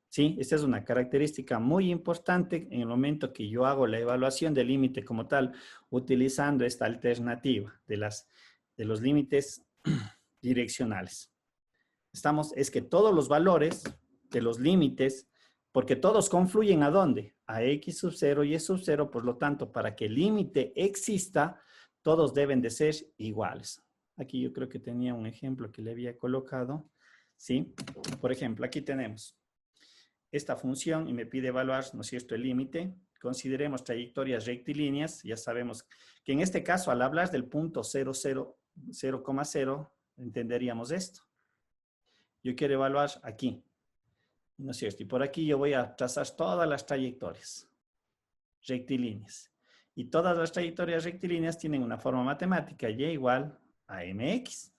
¿Sí? Esta es una característica muy importante en el momento que yo hago la evaluación del límite como tal, utilizando esta alternativa de los límites direccionales. Es que todos los valores de los límites, porque todos confluyen ¿a dónde? A x sub 0 y y sub 0, por lo tanto, para que el límite exista, todos deben de ser iguales. Aquí yo creo que tenía un ejemplo que le había colocado, ¿sí? Por ejemplo, aquí tenemos esta función y me pide evaluar, ¿no es cierto?, el límite. Consideremos trayectorias rectilíneas. Ya sabemos que en este caso, al hablar del punto 0,0, entenderíamos esto. Yo quiero evaluar aquí, ¿no es cierto? Y por aquí yo voy a trazar todas las trayectorias rectilíneas. Y todas las trayectorias rectilíneas tienen una forma matemática, y igual a mx,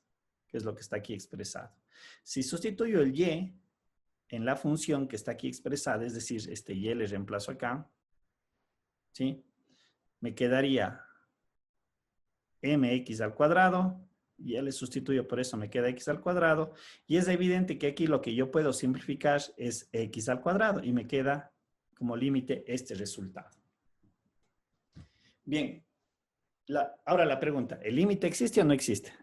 que es lo que está aquí expresado. Si sustituyo el y en la función que está aquí expresada, es decir, este y le reemplazo acá, ¿sí? Me quedaría mx al cuadrado, y ya le sustituyo, por eso me queda x al cuadrado, y es evidente que aquí lo que yo puedo simplificar es x al cuadrado, y me queda como límite este resultado. Bien, ahora la pregunta, ¿el límite existe o no existe?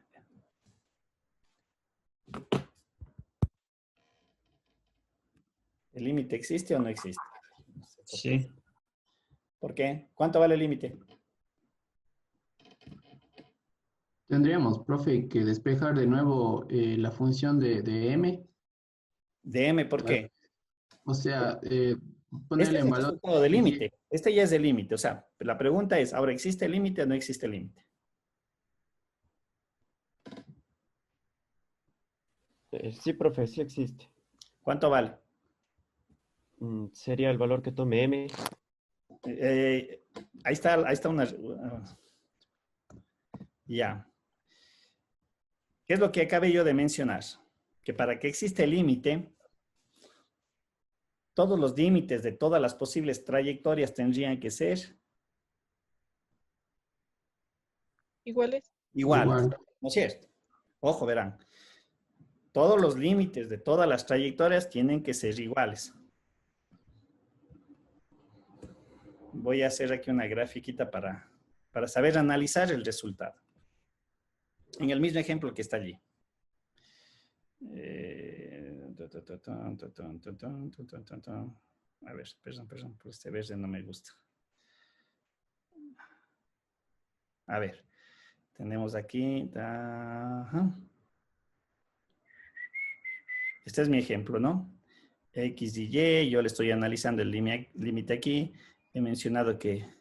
¿El límite existe o no existe? Sí. ¿Por qué? ¿Cuánto vale el límite? Tendríamos, profe, que despejar de nuevo la función de m. ¿De m por qué? O sea, Este ponerle es en el valor. resultado del límite. Este ya es el límite. O sea, la pregunta es, ¿ahora existe el límite o no existe el límite? Sí, profe, sí existe. ¿Cuánto vale? Sería el valor que tome M. Ahí está una... ya. ¿Qué es lo que acabé yo de mencionar? Que para que exista el límite, todos los límites de todas las posibles trayectorias tendrían que ser ¿Iguales? iguales. Igual. ¿No es cierto? Ojo, verán. Todos los límites de todas las trayectorias tienen que ser iguales. Voy a hacer aquí una grafiquita para saber analizar el resultado. En el mismo ejemplo que está allí. A ver, perdón, pues este verde no me gusta. A ver, tenemos aquí. Este es mi ejemplo, ¿no? X y Y, yo le estoy analizando el límite aquí. He mencionado que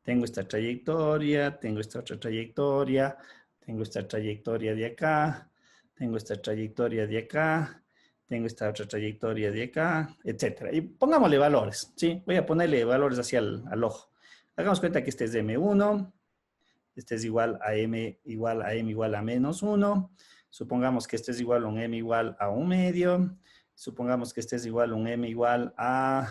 tengo esta trayectoria, tengo esta otra trayectoria, tengo esta trayectoria de acá, tengo esta trayectoria de acá, tengo esta otra trayectoria de acá, etc. Y pongámosle valores, ¿sí? Voy a ponerle valores hacia al ojo. Hagamos cuenta que este es M1, este es igual a M igual a menos 1. Supongamos que este es igual a un M igual a 1 medio. Supongamos que este es igual a un M igual a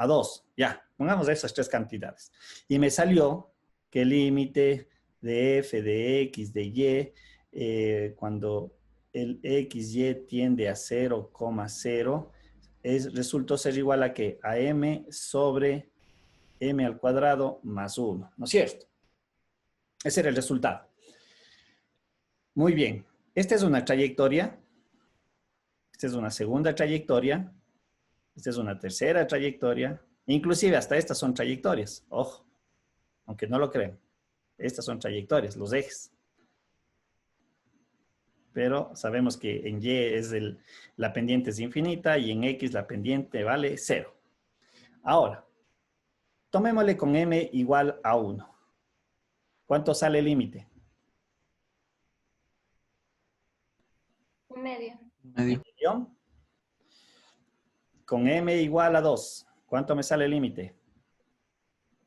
2. Ya, pongamos esas tres cantidades. Y me salió que el límite de f de x de y cuando el XY tiende a 0,0, resultó ser igual a ¿qué? A M sobre M al cuadrado más 1, ¿no es cierto? Ese era el resultado. Muy bien. Esta es una trayectoria. Esta es una segunda trayectoria. Esta es una tercera trayectoria. Inclusive hasta estas son trayectorias. Ojo, aunque no lo crean. Estas son trayectorias, los ejes. Pero sabemos que en Y es la pendiente es infinita y en X la pendiente vale 0. Ahora, tomémosle con M igual a 1. ¿Cuánto sale el límite? Un medio. Medio. ¿Medio? Con M igual a 2. ¿Cuánto me sale el límite?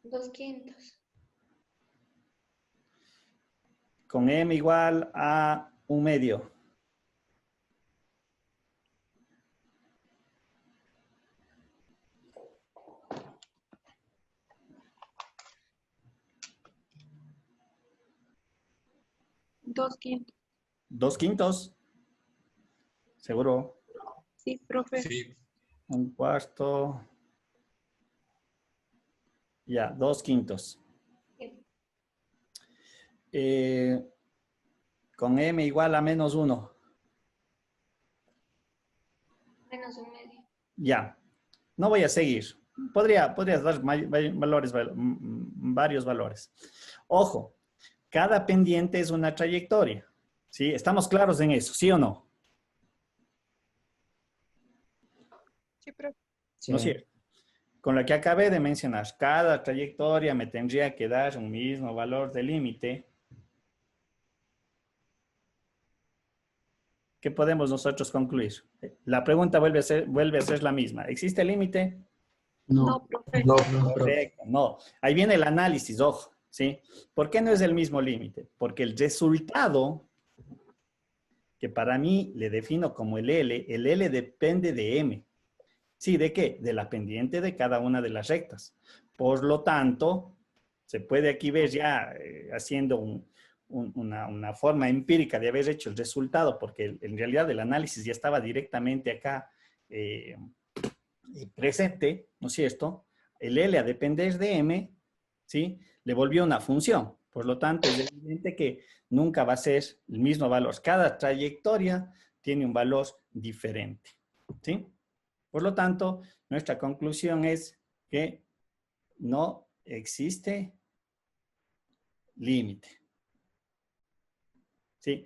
2/5. Con M igual a 1/2. Dos quintos. 2/5. ¿Seguro? Sí, profe. Sí. 1/4. Ya, 2/5. Con M igual a menos 1. Menos un medio. Ya. No voy a seguir. Podrías dar valores, varios valores. Ojo, cada pendiente es una trayectoria. ¿Sí? ¿Estamos claros en eso? ¿Sí o no? Sí, profe. Sí. ¿No es cierto? Con lo que acabé de mencionar, cada trayectoria me tendría que dar un mismo valor de límite. ¿Qué podemos nosotros concluir? La pregunta vuelve a ser la misma. ¿Existe límite? No. No, profe. No, Correcto, no. Ahí viene el análisis, ojo, ¿sí? ¿Por qué no es el mismo límite? Porque el resultado, que para mí le defino como el L depende de M. ¿Sí? ¿De qué? De la pendiente de cada una de las rectas. Por lo tanto, se puede aquí ver ya haciendo una forma empírica de haber hecho el resultado, porque en realidad el análisis ya estaba directamente acá presente, ¿no es cierto? El L a depender de M, ¿sí? Le volvió una función. Por lo tanto, es evidente que nunca va a ser el mismo valor. Cada trayectoria tiene un valor diferente, ¿sí? Por lo tanto, nuestra conclusión es que no existe límite. ¿Sí?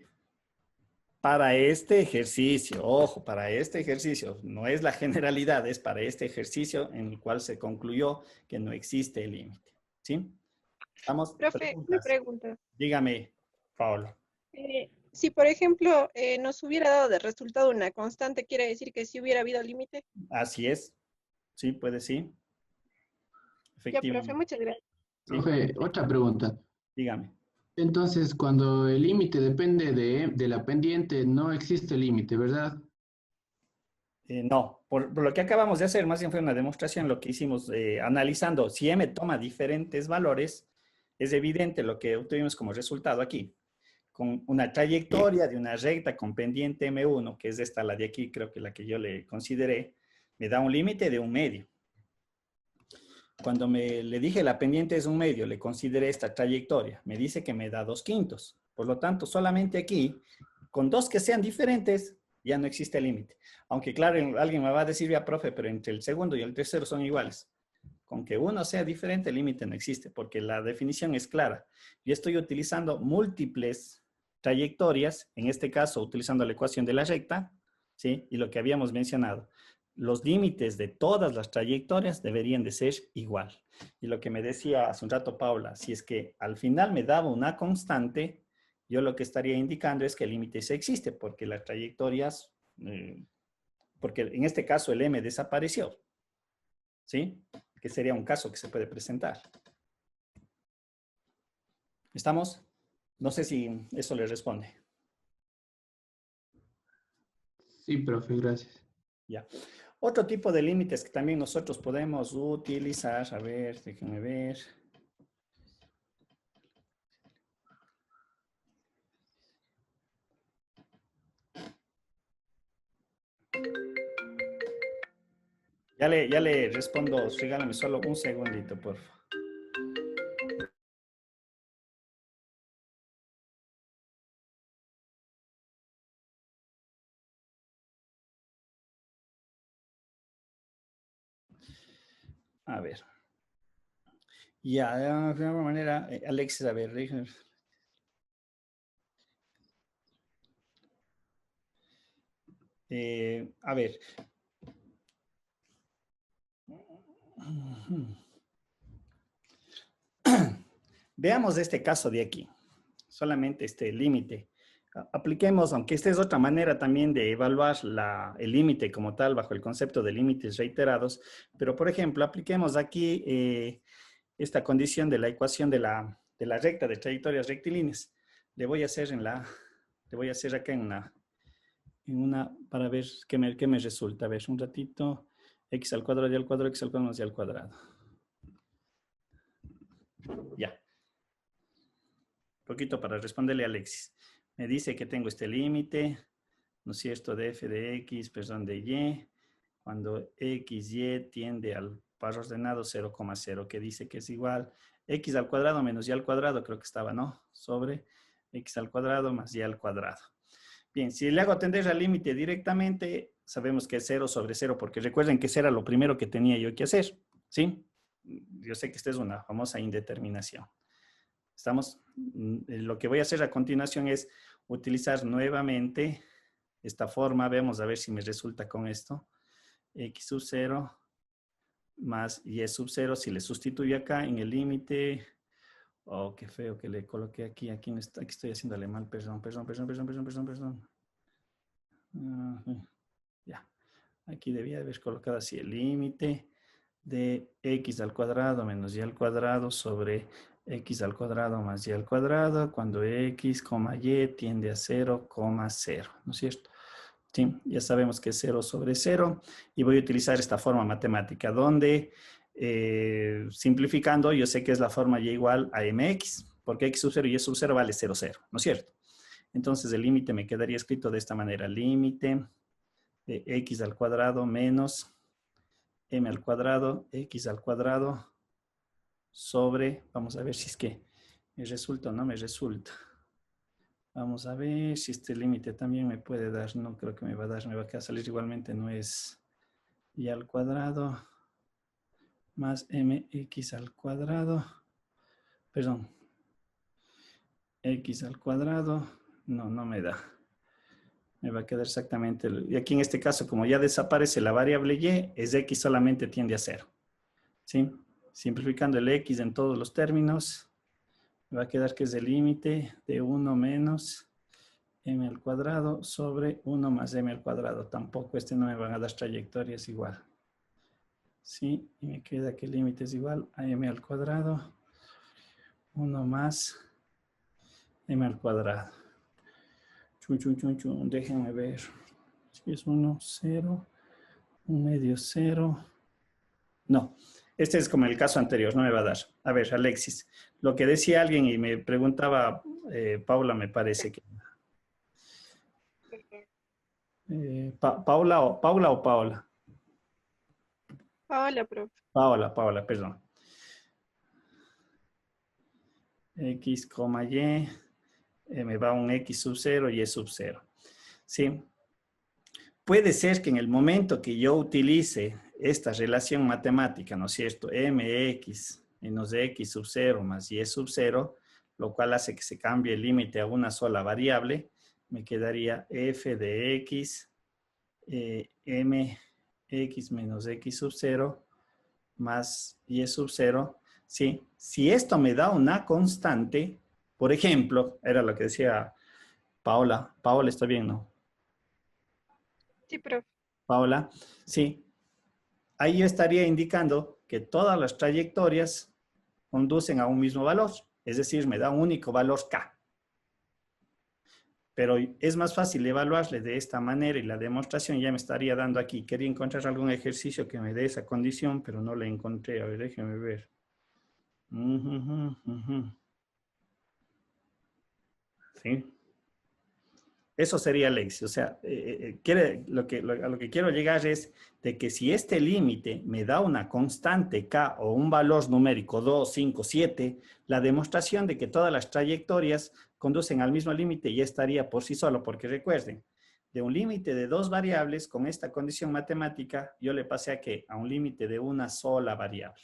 Para este ejercicio, ojo, para este ejercicio, no es la generalidad, es para este ejercicio en el cual se concluyó que no existe límite. ¿Sí? ¿Estamos? Profe, una pregunta. Dígame, Paolo. Si, por ejemplo, nos hubiera dado de resultado una constante, ¿quiere decir que sí hubiera habido límite? Así es. Sí, puede sí. Ya, Efectivamente. profe, muchas gracias. Sí. Profe, otra pregunta. Dígame. Entonces, cuando el límite depende de la pendiente, no existe límite, ¿verdad? No, por lo que acabamos de hacer, más bien fue una demostración, lo que hicimos analizando, si M toma diferentes valores, es evidente lo que obtuvimos como resultado aquí. Con una trayectoria de una recta con pendiente M1, que es esta, la de aquí, creo que la que yo le consideré, me da un límite de 1/2. Cuando le dije la pendiente es 1/2, le consideré esta trayectoria, me dice que me da 2/5. Por lo tanto, solamente aquí, con dos que sean diferentes, ya no existe límite. Aunque claro, alguien me va a decir, ya profe, pero entre el segundo y el tercero son iguales. Con que uno sea diferente, el límite no existe, porque la definición es clara. Yo estoy utilizando múltiples trayectorias, en este caso utilizando la ecuación de la recta, ¿sí? Y lo que habíamos mencionado, los límites de todas las trayectorias deberían de ser igual. Y lo que me decía hace un rato Paula, si es que al final me daba una constante, yo lo que estaría indicando es que el límite sí existe, porque las trayectorias, porque en este caso el M desapareció, ¿sí? Que sería un caso que se puede presentar. ¿Estamos? No sé si eso le responde. Sí, profe, gracias. Ya. Otro tipo de límites que también nosotros podemos utilizar, a ver, déjenme ver. Ya le respondo, regálame solo un segundito, por favor. A ver. Ya, de alguna manera, Alexis, a ver, a ver. Veamos este caso de aquí, solamente este límite. Apliquemos, aunque esta es otra manera también de evaluar el límite como tal bajo el concepto de límites reiterados, pero por ejemplo, apliquemos aquí esta condición de la ecuación de la recta de trayectorias rectilíneas. Le voy a hacer acá en una para ver qué me resulta. A ver, un ratito, x al cuadrado y al cuadrado, x al cuadrado más y al cuadrado. Ya. Un poquito para responderle a Alexis. Me dice que tengo este límite, ¿no es cierto?, de f de x, perdón, de y, cuando x, y tiende al par ordenado 0,0, que dice que es igual x al cuadrado menos y al cuadrado, creo que estaba, ¿no? Sobre x al cuadrado más y al cuadrado. Bien, si le hago tender al límite directamente, sabemos que es 0 sobre 0, porque recuerden que ese era lo primero que tenía yo que hacer, ¿sí? Yo sé que esta es una famosa indeterminación. ¿Estamos? Lo que voy a hacer a continuación es utilizar nuevamente esta forma. Vamos a ver si me resulta con esto. X sub 0 más Y sub 0. Si le sustituyo acá en el límite. Oh, qué feo que le coloqué aquí. Aquí estoy haciéndole mal. Perdón. Ya. Aquí debía haber colocado así el límite de x al cuadrado menos y al cuadrado sobre x al cuadrado más y al cuadrado cuando x, y tiende a 0,0, ¿no es cierto? Sí, ya sabemos que es 0 sobre 0 y voy a utilizar esta forma matemática donde simplificando yo sé que es la forma y igual a mx porque x sub 0 y y sub 0 vale 0, 0, ¿no es cierto? Entonces el límite me quedaría escrito de esta manera, límite de x al cuadrado menos m al cuadrado, x al cuadrado, sobre, vamos a ver si es que me resulta o no me resulta. Vamos a ver si este límite también me puede dar, no creo que me va a dar, me va a salir igualmente, no es y al cuadrado más mx al cuadrado, perdón, x al cuadrado, no me da. Me va a quedar exactamente, y aquí en este caso, como ya desaparece la variable y, es x solamente tiende a 0. ¿Sí? Simplificando el x en todos los términos, me va a quedar que es el límite de 1 menos m al cuadrado sobre 1 más m al cuadrado. Tampoco no me van a dar trayectorias igual. ¿Sí? Y me queda que el límite es igual a m al cuadrado, 1 más m al cuadrado. Déjenme ver. Si es 1, 0, 1 medio 0. No, este es como el caso anterior, no me va a dar. A ver, Alexis, lo que decía alguien y me preguntaba, Paula me parece que... ¿Paula o Paola? Hola, profe. Paola, perdón. X, y, me va un X sub 0 y Y sub 0. ¿Sí? Puede ser que en el momento que yo utilice esta relación matemática, ¿no es cierto? Mx menos X sub 0 más Y sub 0, lo cual hace que se cambie el límite a una sola variable, me quedaría f de x, mx menos X sub 0 más Y sub 0. ¿Sí? Si esto me da una constante, por ejemplo, era lo que decía Paola. Paola, ¿está bien, no? Sí, profe. Paola, sí. Ahí yo estaría indicando que todas las trayectorias conducen a un mismo valor. Es decir, me da un único valor K. Pero es más fácil evaluarle de esta manera y la demostración ya me estaría dando aquí. Quería encontrar algún ejercicio que me dé esa condición, pero no la encontré. A ver, déjenme ver. Sí. Eso sería el éxito. O sea, a lo que quiero llegar es de que si este límite me da una constante K o un valor numérico 2, 5, 7, la demostración de que todas las trayectorias conducen al mismo límite ya estaría por sí solo, porque recuerden, de un límite de dos variables, con esta condición matemática, yo le pasé a un límite de una sola variable.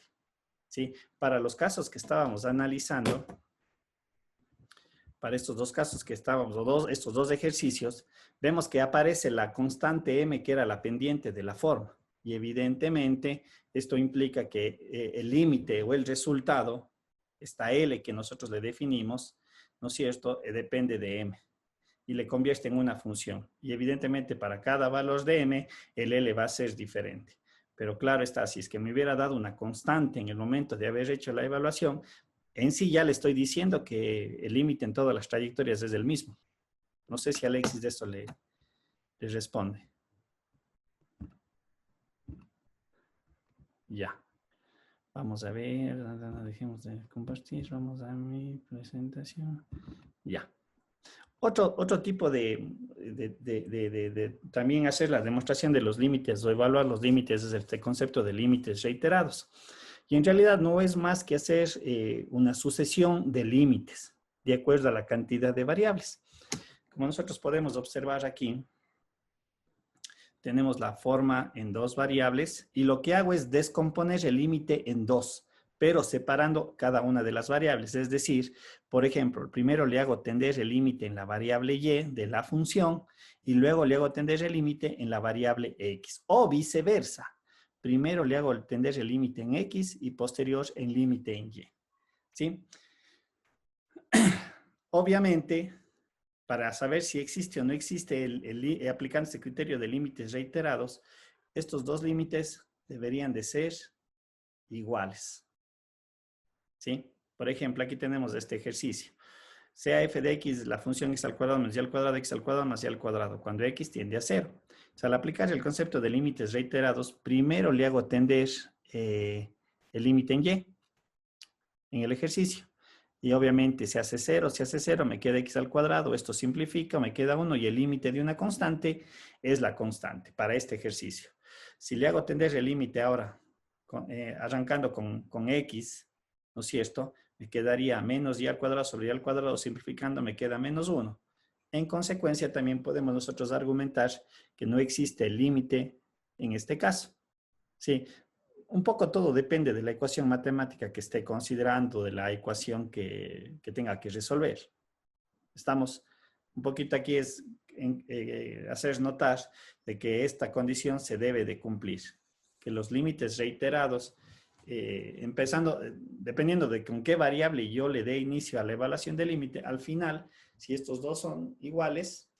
¿Sí? Para los casos que estábamos analizando, para estos dos casos que estábamos, estos dos ejercicios, vemos que aparece la constante m, que era la pendiente de la forma. Y evidentemente, esto implica que el límite o el resultado, esta L que nosotros le definimos, ¿no es cierto?, depende de m. Y le convierte en una función. Y evidentemente, para cada valor de m, el L va a ser diferente. Pero claro está, si es que me hubiera dado una constante en el momento de haber hecho la evaluación, en sí ya le estoy diciendo que el límite en todas las trayectorias es el mismo. No sé si Alexis de esto le responde. Ya. Vamos a ver, dejemos de compartir, vamos a mi presentación. Ya. Otro tipo de también hacer la demostración de los límites o evaluar los límites es este concepto de límites reiterados. Y en realidad no es más que hacer una sucesión de límites de acuerdo a la cantidad de variables. Como nosotros podemos observar aquí, tenemos la forma en dos variables y lo que hago es descomponer el límite en dos, pero separando cada una de las variables. Es decir, por ejemplo, primero le hago tender el límite en la variable y de la función y luego le hago tender el límite en la variable x o viceversa. Primero le hago tender el límite en x y posterior el límite en y. ¿Sí? Obviamente, para saber si existe o no existe aplicando este criterio de límites reiterados, estos dos límites deberían de ser iguales. ¿Sí? Por ejemplo, aquí tenemos este ejercicio. Sea f de x la función x al cuadrado menos y al cuadrado x al cuadrado más y al cuadrado, cuando x tiende a 0. O sea, al aplicar el concepto de límites reiterados, primero le hago tender el límite en y, en el ejercicio. Y obviamente se hace 0, me queda x al cuadrado, esto simplifica, me queda 1 y el límite de una constante es la constante para este ejercicio. Si le hago tender el límite ahora, arrancando con x, ¿no es cierto?, me quedaría menos y al cuadrado sobre y al cuadrado, simplificando me queda menos 1. En consecuencia, también podemos nosotros argumentar que no existe el límite en este caso. Sí, un poco todo depende de la ecuación matemática que esté considerando, de la ecuación que tenga que resolver. Estamos un poquito aquí es hacer notar de que esta condición se debe de cumplir, que los límites reiterados, dependiendo de con qué variable yo le dé inicio a la evaluación del límite, al final, si estos dos son iguales,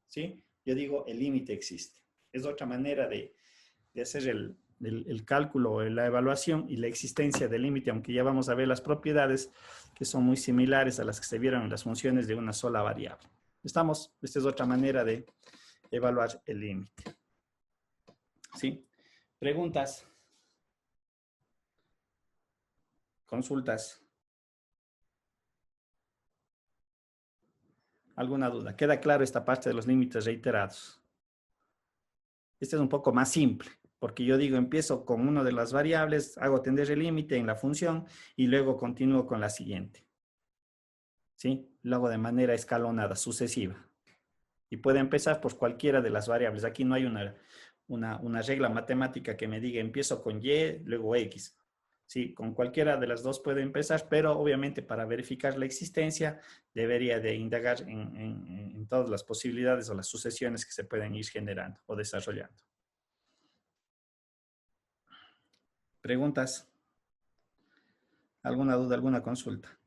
¿sí?, yo digo el límite existe. Es otra manera de hacer el cálculo, la evaluación y la existencia del límite, aunque ya vamos a ver las propiedades que son muy similares a las que se vieron en las funciones de una sola variable. Esta es otra manera de evaluar el límite. ¿Sí? ¿Preguntas? ¿Consultas? ¿Alguna duda? ¿Queda claro esta parte de los límites reiterados? Este es un poco más simple, porque yo digo, empiezo con una de las variables, hago tender el límite en la función y luego continúo con la siguiente. ¿Sí? Lo hago de manera escalonada, sucesiva. Y puede empezar por cualquiera de las variables. Aquí no hay una regla matemática que me diga, empiezo con y, luego x. Sí, con cualquiera de las dos puede empezar, pero obviamente para verificar la existencia debería de indagar en todas las posibilidades o las sucesiones que se pueden ir generando o desarrollando. ¿Preguntas? ¿Alguna duda, alguna consulta?